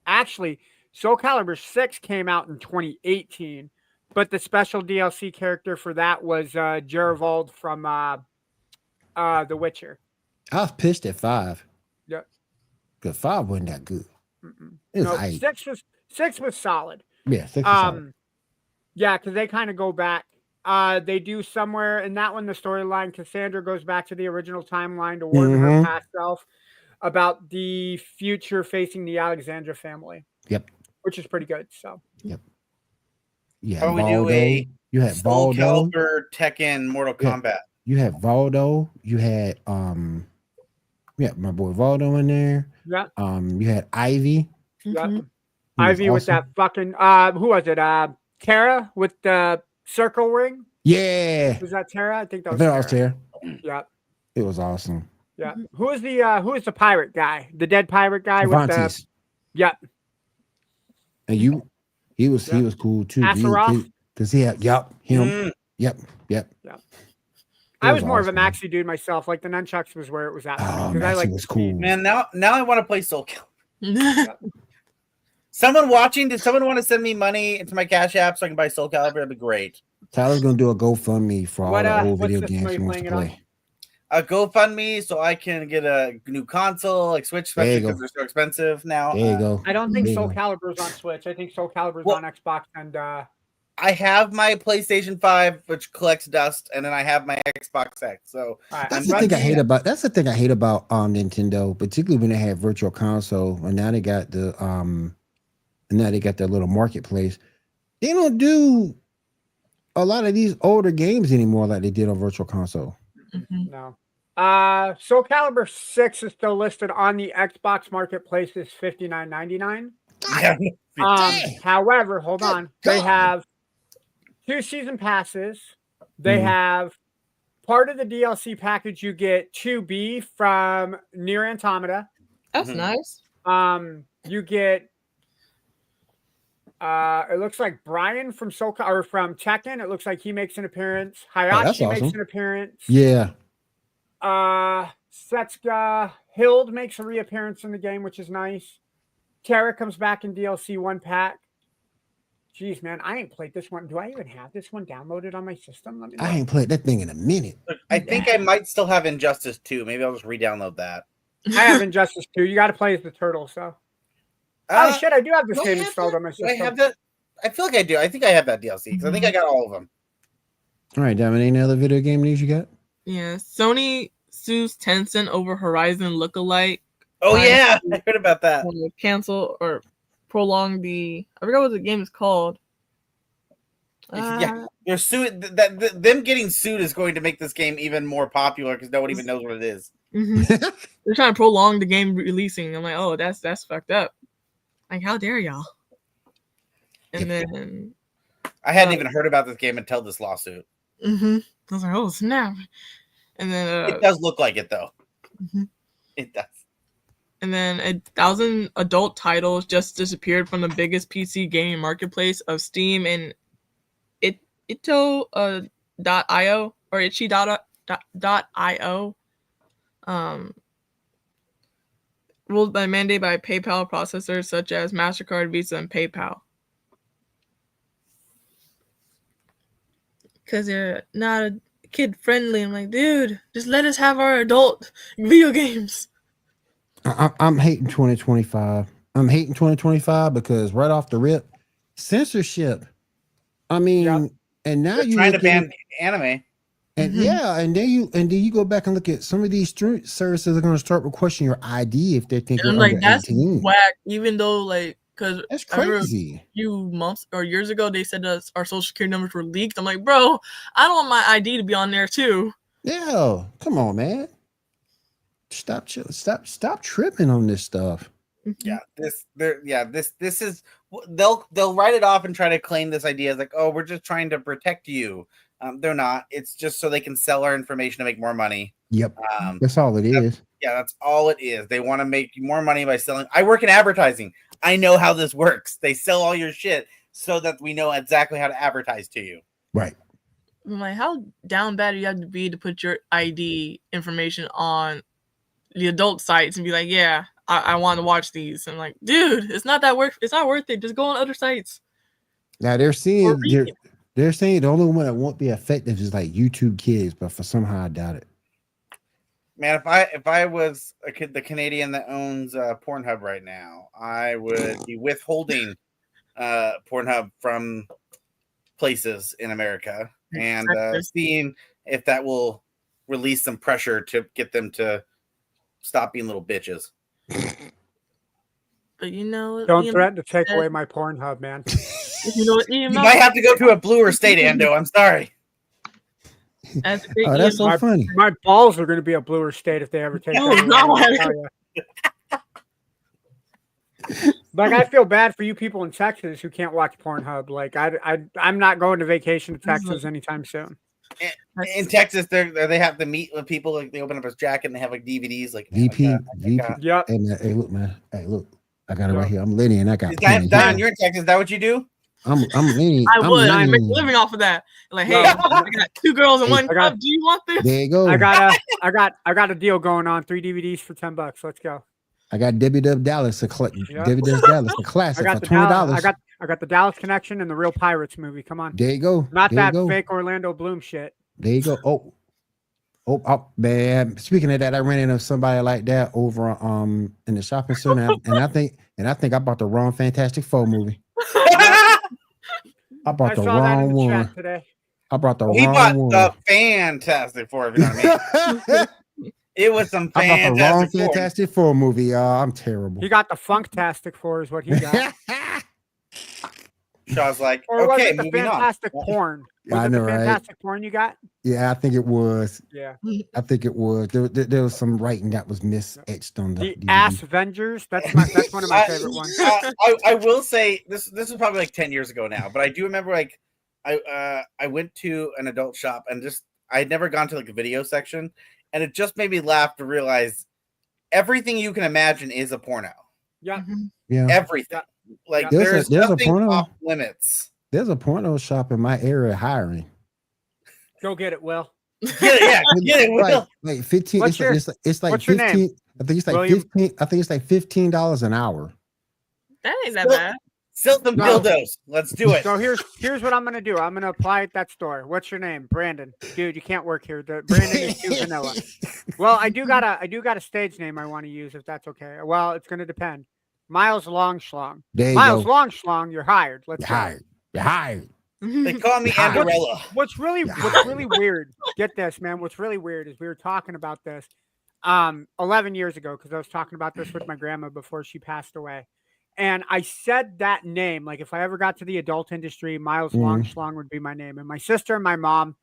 C: Actually, Soul Calibur 6 came out in 2018, but the special DLC character for that was Geravold from The Witcher.
B: I was pissed at 5.
C: Yeah.
B: Because 5 wasn't that good.
C: No, 6 was solid.
B: Yeah, 6 was solid.
C: Yeah, because they kind of go back. They do somewhere in that one, the storyline, Cassandra goes back to the original timeline to warn her past self about the future facing the Alexandra family.
B: Yep.
C: Which is pretty good. So.
B: Yep.
D: Yeah. You had
B: Soul
D: Calibur, Tekken, Mortal Kombat.
B: You had Valdo. You had my boy Valdo in there.
C: Yeah.
B: You had Ivy.
C: Yeah. Ivy with that fucking who was it? Tara with the circle ring.
B: Yeah.
C: Was that Tara? I think that was
B: Tara.
C: Yeah.
B: It was awesome.
C: Yeah. Who is the pirate guy? The dead pirate guy
B: Cervantes.
C: with the
B: And he was cool too.
C: Asaroth?
B: Because he had him. Yep.
C: I was more of a Maxi dude myself. Like the nunchucks was where it was at.
B: Oh, Maxi was cool.
D: Man, now I want to play Soul Calibur. Someone watching, did someone want to send me money into my Cash App so I can buy Soul Calibur? That'd be great.
B: Tyler's gonna do a GoFundMe for all the old video games he wants to play.
D: A GoFundMe so I can get a new console, like Switch, especially because they're so expensive now.
B: There you go.
C: I don't think Soul Calibur is on Switch. I think Soul Calibur is on Xbox and
D: I have my PlayStation 5, which collects dust, and then I have my Xbox X. So
B: that's the thing I hate about Nintendo, particularly when they have Virtual Console, and now they got the their little marketplace. They don't do a lot of these older games anymore like they did on Virtual Console.
C: No. Soul Calibur 6 is still listed on the Xbox marketplace as $59.99. However, hold on. They have 2 season passes. They have part of the DLC package. You get 2B from Nier Automata.
E: That's nice.
C: You get it looks like Brian from from Tekken. It looks like he makes an appearance. Hayashi makes an appearance.
B: Yeah.
C: Setsuga Hild makes a reappearance in the game, which is nice. Tara comes back in DLC 1 pack. Jeez, man, I ain't played this one. Do I even have this one downloaded on my system?
B: I ain't played that thing in a minute.
D: Look, I think I might still have Injustice 2. Maybe I'll just re-download that.
C: I have Injustice 2. You got to play as the turtle, so. Oh, shit, I do have this game installed on my system.
D: I have that. I feel like I do. I think I have that DLC because I think I got all of them.
B: All right, Diamond, any other video game news you got?
E: Yeah, Sony sues Tencent over Horizon lookalike.
D: Oh, yeah, I heard about that.
E: Cancel or prolong the... I forgot what the game is called.
D: Yeah, they're suing. Them getting sued is going to make this game even more popular because no one even knows what it is.
E: They're trying to prolong the game releasing. I'm like, oh, that's fucked up. Like, how dare y'all? And then
D: I hadn't even heard about this game until this lawsuit.
E: I was like, oh snap! And then
D: it does look like it though. It does.
E: And then 1,000 adult titles just disappeared from the biggest PC gaming marketplace of Steam and itch.io or itchy.io. Ruled by mandate by PayPal processors such as MasterCard, Visa, and PayPal. Because they're not kid friendly. I'm like, dude, just let us have our adult video games.
B: I'm hating 2025. I'm hating 2025 because right off the rip, censorship. I mean, and now you're
D: trying to ban anime.
B: And and then you go back and look at some of these street services are going to start requesting your ID if they think you're
E: like
B: under
E: that's
B: 18.
E: whack. Even though like because
B: that's crazy.
E: A few months or years ago they said that our social security numbers were leaked. I'm like, bro, I don't want my ID to be on there too.
B: Yeah, come on, man. Stop tripping on this stuff.
D: Yeah, this is they'll write it off and try to claim this idea as like, oh, we're just trying to protect you. They're not. It's just so they can sell our information to make more money.
B: Yep. That's all it is.
D: Yeah, that's all it is. They want to make more money by selling. I work in advertising. I know how this works. They sell all your shit so that we know exactly how to advertise to you.
B: Right.
E: I'm like, how down bad do you have to be to put your ID information on the adult sites and be like, yeah, I want to watch these? I'm like, dude, it's not that worth. It's not worth it. Just go on other sites.
B: Now they're saying the only one that won't be effective is like YouTube Kids, but for somehow I doubt it.
D: Man, if I was the Canadian that owns Pornhub right now, I would be withholding Pornhub from places in America and seeing if that will release some pressure to get them to stop being little bitches.
E: But you know,
C: don't threaten to take away my Pornhub, man.
E: You know what,
D: you might have to go to a bluer state, Ando. I'm sorry.
B: Oh, that's so funny.
C: My balls are going to be a bluer state if they ever take that. Like, I feel bad for you people in Texas who can't watch Pornhub. Like, I'm not going to vacation to Texas anytime soon.
D: In Texas, they have to meet with people. Like, they open up a jacket and they have like DVDs. Like
B: VP.
C: Yep.
B: Hey, look, man. Hey, look. I got it right here. I'm Lenny, and I got.
D: Diane, you're in Texas. Is that what you do?
B: I'm Lenny.
E: I would. I make a living off of that. Like, hey, I got 2 girls in one cup. Do you want this?
B: There you go.
C: I got a deal going on. 3 DVDs for $10. Let's go.
B: I got Debbie Dub Dallas a classic for $20.
C: I got the Dallas Connection and the Real Pirates movie. Come on.
B: There you go.
C: Not that fake Orlando Bloom shit.
B: There you go. Oh, man. Speaking of that, I ran into somebody like that over in the shopping center, and I think I bought the wrong Fantastic Four movie. I bought the wrong one
C: today.
B: I brought the wrong one.
D: He bought the Fantastic Four. If you know what I mean. It was some
B: Fantastic Four movie, y'all. I'm terrible.
C: He got the Funktastic Four is what he got.
D: Shaw's like,
C: or
D: okay,
C: was it the Fantastic Porn? Was it the Fantastic Porn you got?
B: Yeah, I think it was.
C: Yeah.
B: I think it was. There was some writing that was misetched on the
C: Ass Avengers. That's one of my favorite ones.
D: I will say this was probably like 10 years ago now, but I do remember like I went to an adult shop and just I had never gone to like a video section, and it just made me laugh to realize everything you can imagine is a porno.
C: Yeah.
B: Yeah.
D: Everything. Like there's nothing off limits.
B: There's a porno shop in my area hiring.
C: Go get it, Will.
D: Get it, Will.
B: Like 15.
C: What's your
B: like 15.
C: Name?
B: I think it's like William? 15. I think it's like $15 an hour.
E: That ain't that bad.
D: Sell some dildos. Let's do it.
C: So here's what I'm gonna do. I'm gonna apply at that store. What's your name? Brandon. Dude, you can't work here. Brandon is too vanilla. Well, I do got a stage name I want to use if that's okay. Well, it's gonna depend. Miles Longschlong. Miles Longschlong, you're hired. You're
B: hired.
D: They call me Anderella.
C: What's really weird, get this, man. What's really weird is we were talking about this 11 years ago, because I was talking about this with my grandma before she passed away. And I said that name, like if I ever got to the adult industry, Miles Longschlong would be my name. And my sister and my mom,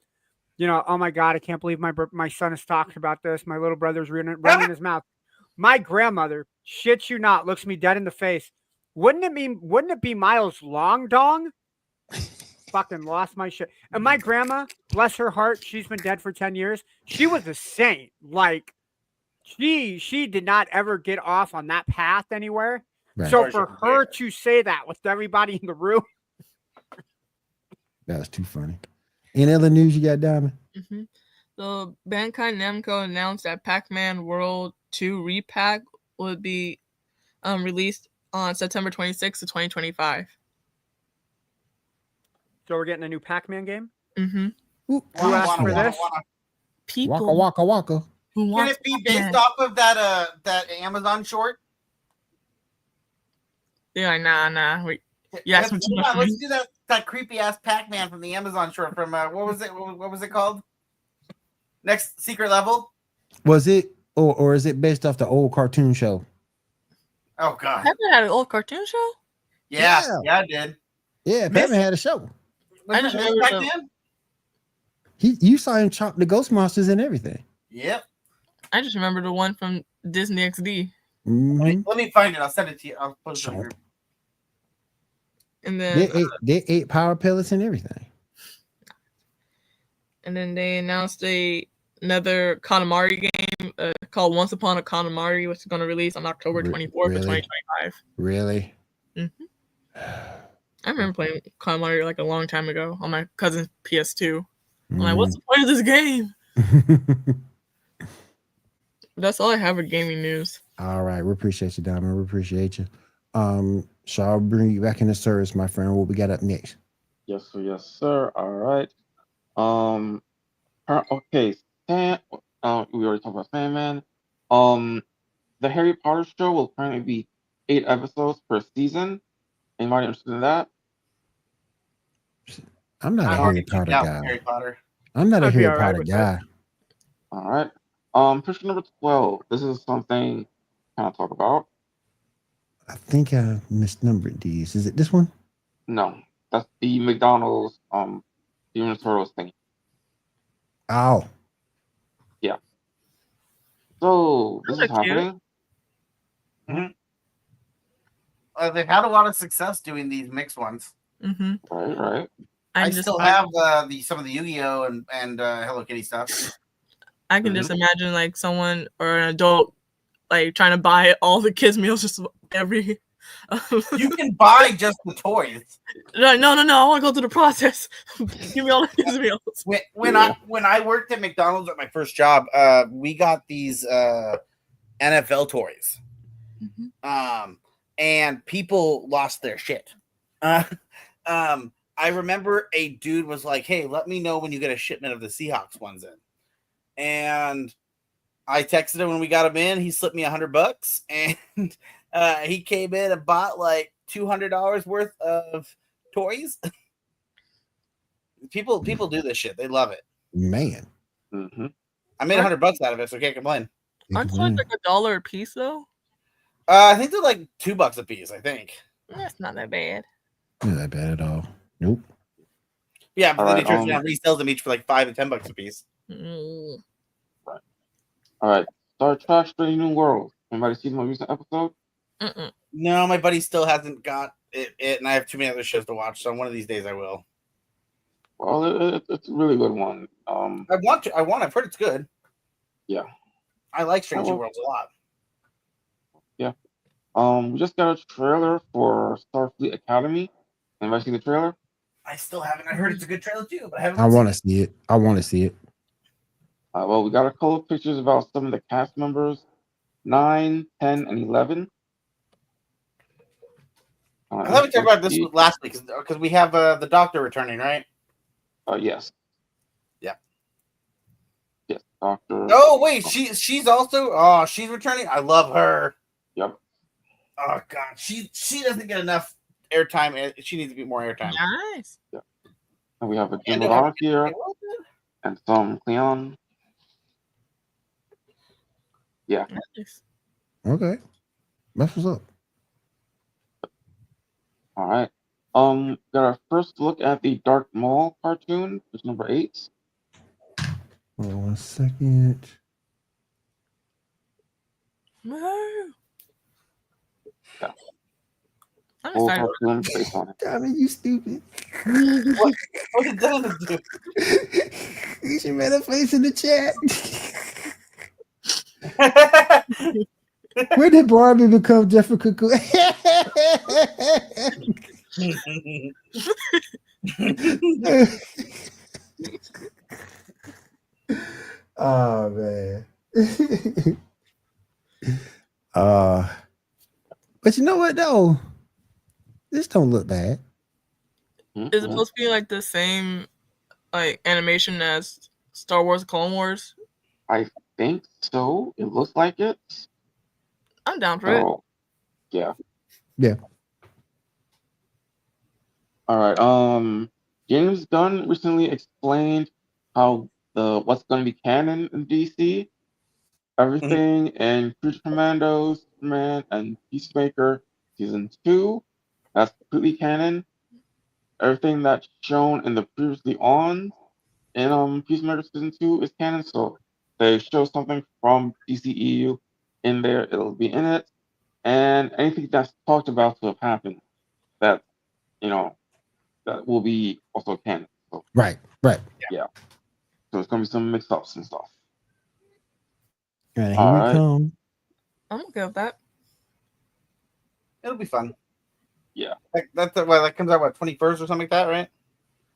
C: you know, oh my God, I can't believe my son has talked about this. My little brother's running his mouth. My grandmother, shit you not, looks me dead in the face. Wouldn't it be Miles Long Dong? Fucking lost my shit. And my grandma, bless her heart, she's been dead for 10 years. She was a saint. Like she did not ever get off on that path anywhere. Right. So for her to say that with everybody in the room,
B: that was too funny. Any other news you got, Diamond?
E: Mm-hmm. So Bandai Namco announced that Pac-Man World 2 repack would be released on September 26th of 2025.
C: So we're getting a new Pac-Man game?
E: Mm-hmm.
C: Who asked for this?
E: People.
B: Waka.
D: Can it be based off of that Amazon short?
E: Yeah, nah.
D: Let's do that creepy ass Pac-Man from the Amazon short from what was it called? Next Secret Level?
B: Was it or is it based off the old cartoon show?
D: Oh God.
E: Haven't had an old cartoon show?
D: Yeah, I did.
B: Yeah, Pac-Man had a show.
E: I just remember
B: you saw him chop the ghost monsters and everything.
D: Yep.
E: I just remember the one from Disney XD.
B: Mm-hmm.
D: Let me find it. I'll send it to you. I'll put it on here.
E: And then
B: they ate power pellets and everything.
E: And then they announced another Katamari game called Once Upon a Katamari, which is going to release on October 24th of 2025.
B: Really?
E: Mm-hmm. I remember playing Katamari like a long time ago on my cousin's PS2. I'm like, what's the point of this game? That's all I have with gaming news.
B: All right. We appreciate you, Diamond. We appreciate you. So I'll bring you back into service, my friend. What we got up next?
F: Yes, sir. All right. Okay. We already talked about Sandman. The Harry Potter show will currently be 8 episodes per season. Anybody interested in that?
B: I'm not a Harry Potter guy. I'm not a Harry Potter guy.
F: All right. Picture number 12. This is something kind of talk about.
B: I think I misnumbered these. Is it this one?
F: No, that's the McDonald's Human Turtles thing.
B: Oh.
F: Yeah. So this is
E: Those are cute.
F: happening.
D: They've had a lot of success doing these mixed ones.
E: Mm-hmm.
F: Right.
D: I still have some of the Yu-Gi-Oh and Hello Kitty stuff.
E: I can just imagine like someone or an adult like trying to buy all the kids' meals just every.
D: You can buy just the toys.
E: No! I want to go through the process. Give me all the kids' meals.
D: When I worked at McDonald's at my first job, we got these NFL toys, and people lost their shit. I remember a dude was like, "Hey, let me know when you get a shipment of the Seahawks ones in," and I texted him when we got him in. He slipped me $100, and he came in and bought like $200 worth of toys. People do this shit. They love it.
B: Man.
F: Mm-hmm.
D: I made $100 out of it, so I can't complain.
E: Aren't toys like $1 a piece though?
D: I think they're like $2 a piece. I think
E: that's not that bad.
B: Not that bad at all. Nope.
D: Yeah, but then he turns around and resells them each for like $5 to $10 a piece.
F: Right. All right. Star Trek: Strange New Worlds. Anybody see my recent episode?
D: No, my buddy still hasn't got it, and I have too many other shows to watch. So one of these days I will.
F: Well, it's a really good one.
D: I want to. I've heard it's good.
F: Yeah.
D: I like Strange New Worlds a lot.
F: Yeah. We just got a trailer for Starfleet Academy. Anybody seen the trailer?
D: I still haven't. I heard it's a good trailer too, but I haven't.
B: I want to see it. I want to see it.
F: Well, we got a couple of pictures about some of the cast members, 9, 10, and 11.
D: I thought we talked about this last week because we have the Doctor returning, right?
F: Yes.
D: Yeah.
F: Yes, Doctor.
D: Oh wait, she's also she's returning. I love her.
F: Yep.
D: Oh god, she doesn't get enough airtime. She needs to be more airtime.
E: Nice.
F: Yeah. And we have a Jim Rodar here and some Cleon. Yeah.
E: Nice.
B: Okay. That's what's up.
F: All right. Got our first look at the Dark Maul cartoon, which is number 8.
B: Hold on 1 second.
E: Woo.
F: Yeah.
E: I'm
F: Whole
E: excited.
F: cartoon based on it.
B: Damn it, you stupid.
D: What did Donovan do?
B: You should made a face in the chat. When did Barbie become Jessica Cool? Oh man. But you know what though? This don't look bad.
E: Is it supposed to be like the same like animation as Star Wars Clone Wars?
F: I think so. It looks like it.
E: I'm down for it.
F: Yeah.
B: Yeah.
F: All right. James Gunn recently explained how what's going to be canon in DC. Everything in Creature Commandos, Superman, and Peacemaker season 2, that's completely canon. Everything that's shown in the previously on in Peacemaker season 2 is canon. So they show something from DCEU in there, it'll be in it. And anything that's talked about to have happened, that that will be also canon. So,
B: Right.
F: Yeah. So it's gonna be some mix-ups and stuff.
B: And here we come.
E: I'm okay with that.
D: It'll be fun.
F: Yeah.
D: That comes out 21st or something like that, right?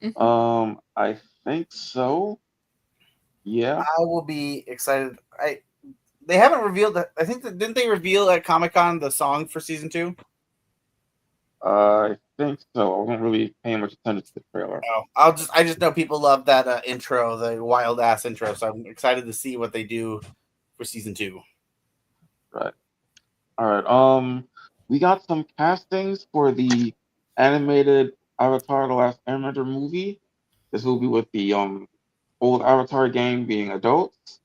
E: Mm-hmm.
F: I think so. Yeah.
D: I will be excited. They haven't revealed that. I think didn't they reveal at Comic-Con the song for season 2?
F: I think so. I wasn't really paying much attention to the trailer.
D: Oh, I just know people love that intro, the wild ass intro. So I'm excited to see what they do for season 2.
F: Right. All right. We got some castings for the animated Avatar: The Last Airbender movie. This will be with the old Avatar gang being adults.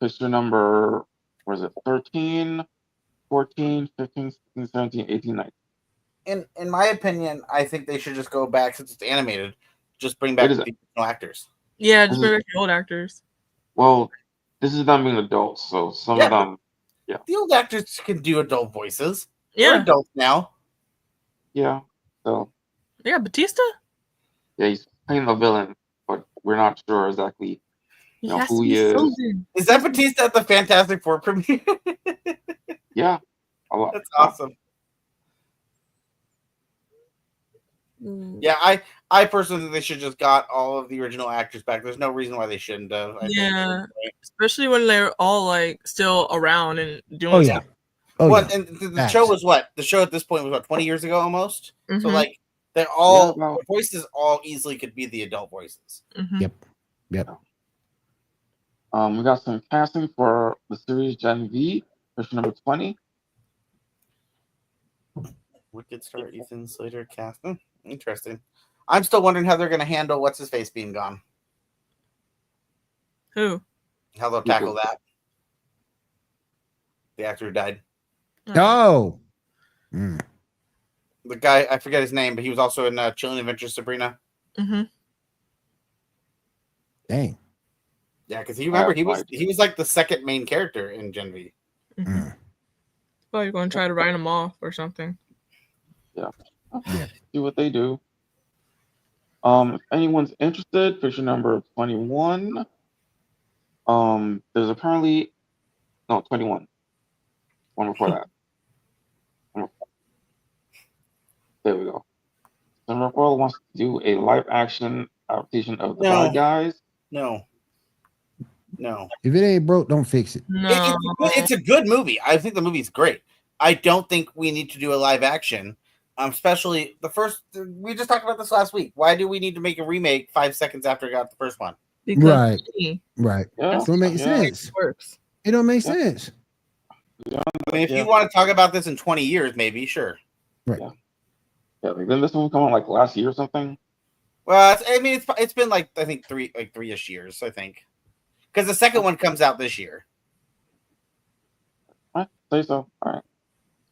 F: Picture number, 13, 14, 15, 16, 17, 18, 19.
D: In my opinion, I think they should just go back since it's animated. Just bring back the original actors.
E: Yeah, just bring back the old actors.
F: Well, this is them being adults, so some of them,
D: the old actors can do adult voices.
E: Yeah,
D: they're adults now.
F: Yeah, so
E: they got Batista.
F: Yeah, he's playing the villain, but we're not sure exactly who he is.
E: Something.
D: Is that Batista at the Fantastic Four premiere?
F: Yeah, a lot.
D: That's awesome. Yeah, I personally think they should just got all of the original actors back. There's no reason why they shouldn't have. I think.
E: Especially when they're all like still around and doing.
B: Oh yeah.
D: And the show was what? The show at this point was what, 20 years ago almost.
E: Mm-hmm.
D: So like they're all the voices all easily could be the adult voices.
E: Mm-hmm.
B: Yep.
F: We got some casting for the series Gen V, version number 20.
D: Wicked Star, Ethan Slater cast. Interesting. I'm still wondering how they're going to handle what's his face being gone.
E: Who?
D: How they'll tackle that. The actor who died.
B: Oh.
D: The guy, I forget his name, but he was also in Chilling Adventures of Sabrina.
E: Mm-hmm.
B: Dang.
D: Yeah, because he was like the second main character in Gen V.
E: Mm-hmm. Well, you're going to try to write him off or something.
F: Yeah. See what they do. If anyone's interested, picture number 21. There's apparently 21. One before that. There we go. Summer World wants to do a live action adaptation of the Bad Guys.
D: No.
B: If it ain't broke, don't fix it.
E: No.
D: It's a good movie. I think the movie's great. I don't think we need to do a live action. Especially the first. We just talked about this last week. Why do we need to make a remake 5 seconds after I got the first one?
B: Right. Yeah. It don't make sense.
E: It works.
B: It don't make sense.
D: I mean, if you want to talk about this in 20 years, maybe, sure.
B: Right.
F: Yeah. Then this one come out like last year or something.
D: Well, it's been like I think three-ish years. I think because the second one comes out this year.
F: I say so. All right.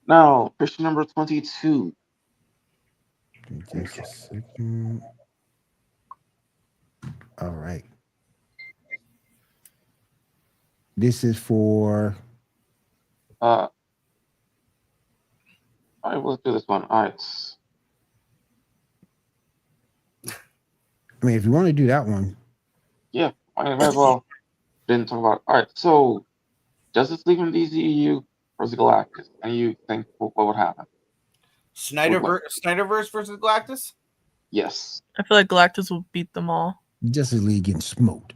F: Now, picture number 22.
B: Just a second. All right. This is for.
F: All right, let's do this one. All right.
B: I mean, if you want to do that one.
F: Yeah, I might as well. Didn't talk about. All right, so Justice League from DCEU versus Galactus, and you think what would happen?
D: Snyderverse versus Galactus?
F: Yes.
E: I feel like Galactus will beat them all.
B: Justice League getting smoked.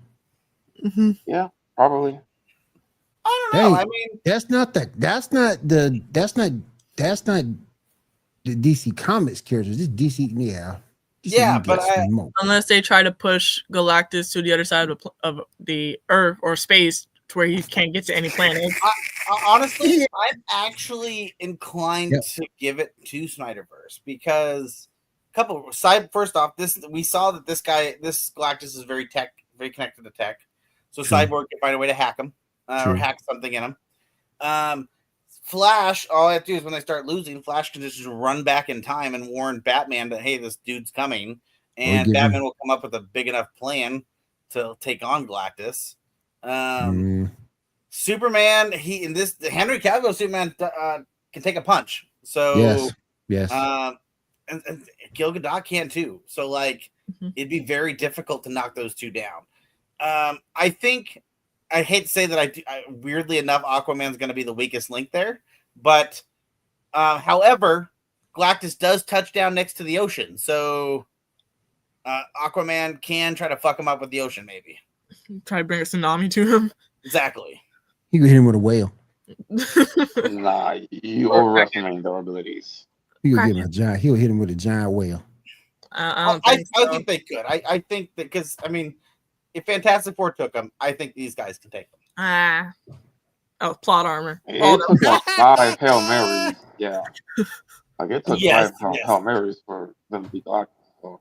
E: Mm-hmm.
F: Yeah, probably.
D: I don't know. I mean,
B: that's not the DC Comics characters. This DC, DC
D: but
E: unless they try to push Galactus to the other side of the Earth or space to where he can't get to any planet.
D: Honestly, I'm actually inclined to give it to Snyderverse because first off, we saw that this Galactus is very connected to tech, so Cyborg can find a way to hack him or hack something in him. Flash, all I have to do is when they start losing, Flash can just run back in time and warn Batman that, hey, this dude's coming, and Batman will come up with a big enough plan to take on Galactus. Superman, Henry Cavill Superman can take a punch. So
B: yes.
D: And Gal Gadot can too. So it'd be very difficult to knock those two down. I think I hate to say that weirdly enough, Aquaman's going to be the weakest link there, but however, Galactus does touch down next to the ocean, so Aquaman can try to fuck him up with the ocean, maybe.
E: Try to bring a tsunami to him.
D: Exactly.
B: He could hit him with a whale.
F: Nah, you overestimate their abilities.
B: He'll hit him with a giant whale.
E: I
D: think they could. I think that because if Fantastic Four took them, I think these guys can take them.
E: Plot armor.
F: It took like 5 Hail Marys. Yeah. It took 5 Hail Marys for them to be Galactus. So.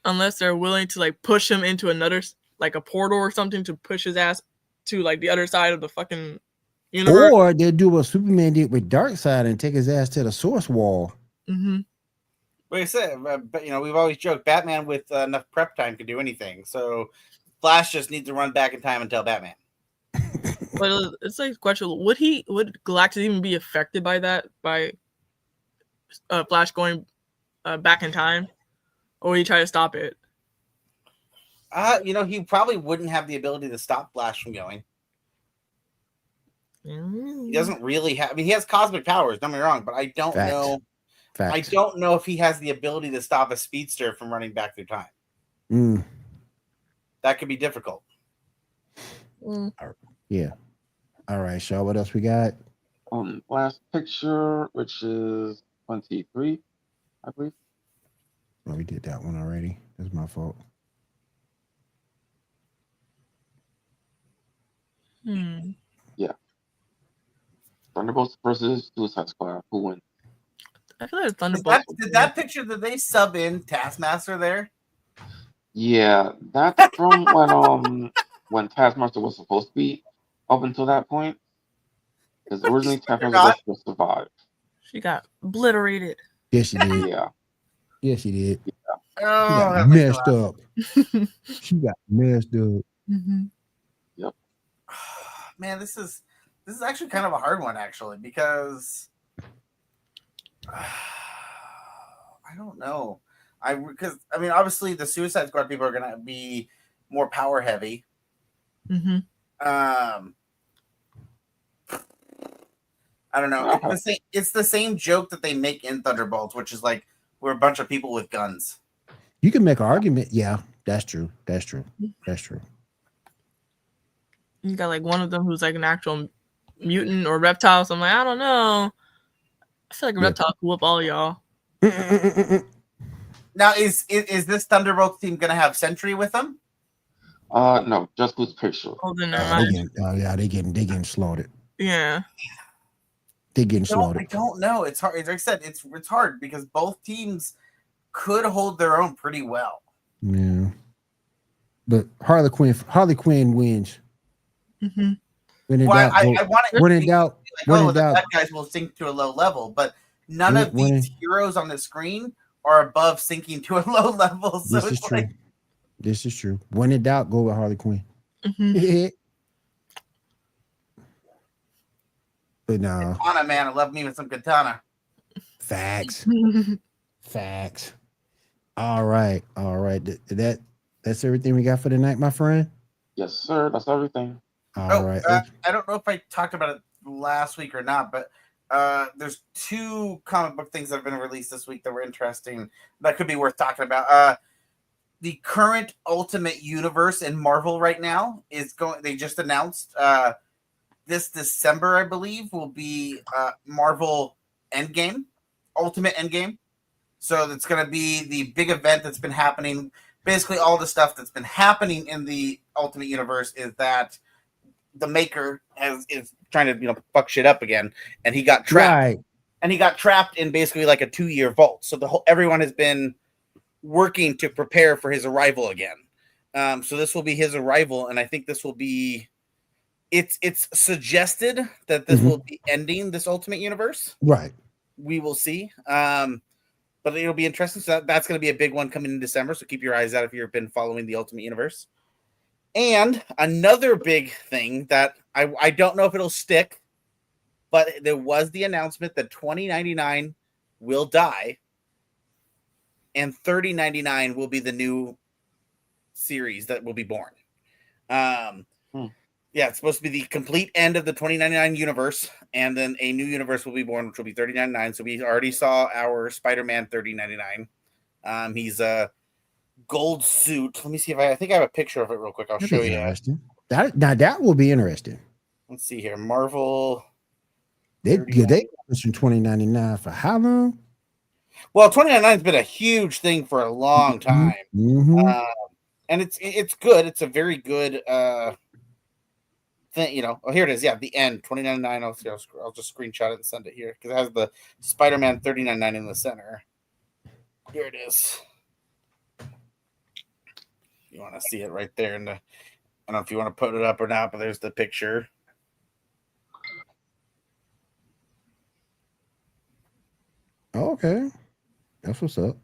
E: Unless they're willing to push him into another, a portal or something to push his ass to the other side of the fucking universe.
B: Or they'll do what Superman did with Darkseid and take his ass to the source wall.
E: Mm-hmm.
D: Like I said, but we've always joked Batman with enough prep time can do anything. So Flash just needs to run back in time and tell Batman.
E: But it's like question: would Galactus even be affected by that? By Flash going back in time, or would he try to stop it?
D: He probably wouldn't have the ability to stop Flash from going. He doesn't really have. I mean, he has cosmic powers. Don't get me wrong, but I don't know. I don't know if he has the ability to stop a speedster from running back through time. That could be difficult.
B: Yeah. All right, Shaw. What else we got?
F: Last picture, which is 23, I believe.
B: Oh, we did that one already. That's my fault.
F: Yeah. Thunderbolts versus Suicide Squad. Who wins?
E: I feel like Thunderbolts.
D: Did that picture? Did they sub in Taskmaster there?
F: Yeah, that's from when Taskmaster was supposed to be up until that point. Because originally Taskmaster was supposed to survive.
E: She got obliterated.
B: Yes, she did.
F: Yeah.
B: Yes, she did.
F: Yeah.
B: She got messed up. She got messed up.
F: Yep.
D: Man, this is actually kind of a hard one, actually, because I don't know. Because obviously the Suicide Squad people are gonna be more power heavy. I don't know. It's the same joke that they make in Thunderbolts, which is like we're a bunch of people with guns.
B: You can make an argument. Yeah, that's true. That's true. That's true.
E: You got like one of them who's like an actual mutant or reptile. So I'm like, I don't know. I feel like a reptile could whoop all y'all.
D: Now, is this Thunderbolts team gonna have Sentry with them?
F: No, just who's picture.
E: Oh, then never mind.
B: They getting slaughtered.
E: Yeah.
B: They getting slaughtered.
D: I don't know. It's hard. Like I said, it's hard because both teams could hold their own pretty well.
B: Yeah. But Harley Quinn wins. When in doubt,
D: that guys will sink to a low level, but none of these heroes on the screen are above sinking to a low level. So
B: this is true. This is true. When in doubt, go with Harley Quinn. But no.
D: Katana, man, I love me with some katana.
B: Facts. Facts. All right. That's everything we got for tonight, my friend.
F: Yes, sir. That's everything.
B: All right.
D: I don't know if I talked about it last week or not, but there's 2 comic book things that have been released this week that were interesting that could be worth talking about. The current Ultimate Universe in Marvel right now is going. They just announced this December, I believe, will be Marvel Endgame, Ultimate Endgame. So it's going to be the big event that's been happening. Basically, all the stuff that's been happening in the Ultimate Universe is that the Maker is trying to fuck shit up again, and he got trapped.
B: Right.
D: And he got trapped in basically like a 2-year vault. So everyone has been working to prepare for his arrival again. So this will be his arrival, and I think this will be. It's suggested that this will be ending this Ultimate Universe.
B: Right.
D: We will see. But it'll be interesting. So that's going to be a big one coming in December. So keep your eyes out if you've been following the Ultimate Universe. And another big thing that I don't know if it'll stick, but there was the announcement that 2099 will die and 3099 will be the new series that will be born. Yeah, it's supposed to be the complete end of the 2099 universe, and then a new universe will be born, which will be 3099. So we already saw our Spider-Man 3099. He's a gold suit. Let me see if I think I have a picture of it real quick. I'll show you.
B: That will be interesting.
D: Let's see here. Marvel.
B: They from 2099 for how long?
D: Well, 2099 has been a huge thing for a long time. And it's good. It's a very good thing, Oh, here it is. Yeah, the end 2099. I'll just screenshot it and send it here because it has the Spider-Man 3099 in the center. Here it is. You want to see it right there in the. I don't know if you want to put it up or not, but there's the picture.
B: Okay, that's what's up.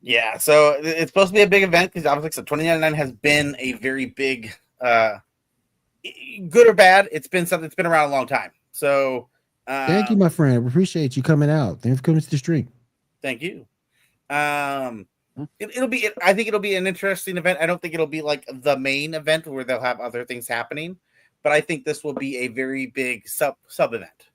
D: Yeah, so it's supposed to be a big event because obviously, so 2099 has been a very big, good or bad. It's been something that's been around a long time. So,
B: thank you, my friend. We appreciate you coming out. Thanks for coming to the stream.
D: Thank you. It'll be. I think it'll be an interesting event. I don't think it'll be like the main event where they'll have other things happening, but I think this will be a very big sub event.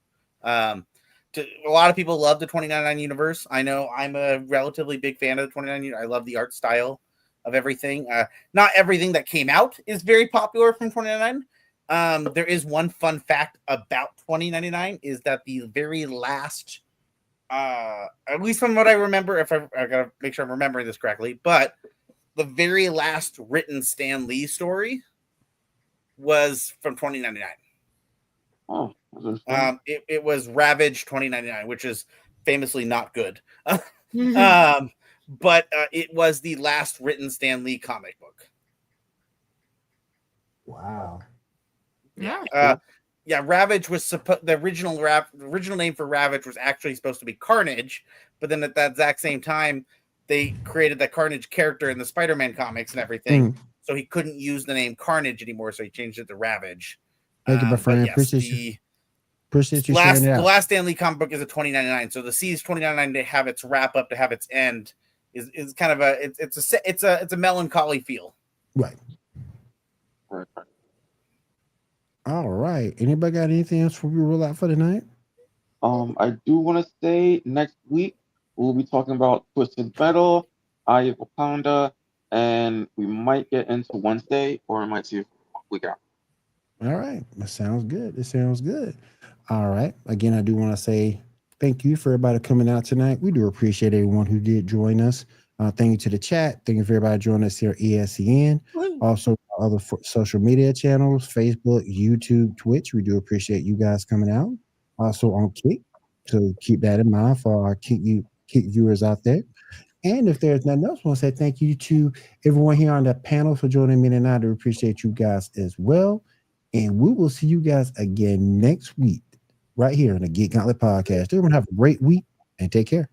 D: A lot of people love the 2099 universe. I know I'm a relatively big fan of the 2099. I love the art style of everything. Not everything that came out is very popular from 2099. There is one fun fact about 2099 is that the very last. At least from what I remember, if I gotta make sure I'm remembering this correctly, but the very last written Stan Lee story was from 2099.
F: Oh,
D: it was Ravage 2099, which is famously not good. But it was the last written Stan Lee comic book.
B: Wow.
E: Yeah.
D: Yeah, Ravage was the original name for Ravage was actually supposed to be Carnage, but then at that exact same time, they created the Carnage character in the Spider-Man comics and everything, so he couldn't use the name Carnage anymore, so he changed it to Ravage.
B: Thank you, my friend.
D: Yes,
B: appreciate you sharing it out.
D: The last Stan Lee comic book is a 2099, so the C's 2099 to have its wrap up, to have its end, is kind of it's a melancholy feel.
B: Right. All right. Anybody got anything else before we roll out for tonight?
F: I do want to say next week we'll be talking about Twisted Metal, Eye of Wakanda, and we might get into Wednesday, or I might see a week out.
B: All right. That sounds good. It sounds good. All right. Again, I do want to say thank you for everybody coming out tonight. We do appreciate everyone who did join us. Thank you to the chat. Thank you for everybody joining us here at ESCN. Also, other social media channels, Facebook, YouTube, Twitch. We do appreciate you guys coming out. Also on Kick. So keep that in mind for our Kick viewers out there. And if there's nothing else, I want to say thank you to everyone here on the panel for joining me tonight. I appreciate you guys as well. And we will see you guys again next week right here on the Geek Gauntlet Podcast. Everyone have a great week and take care.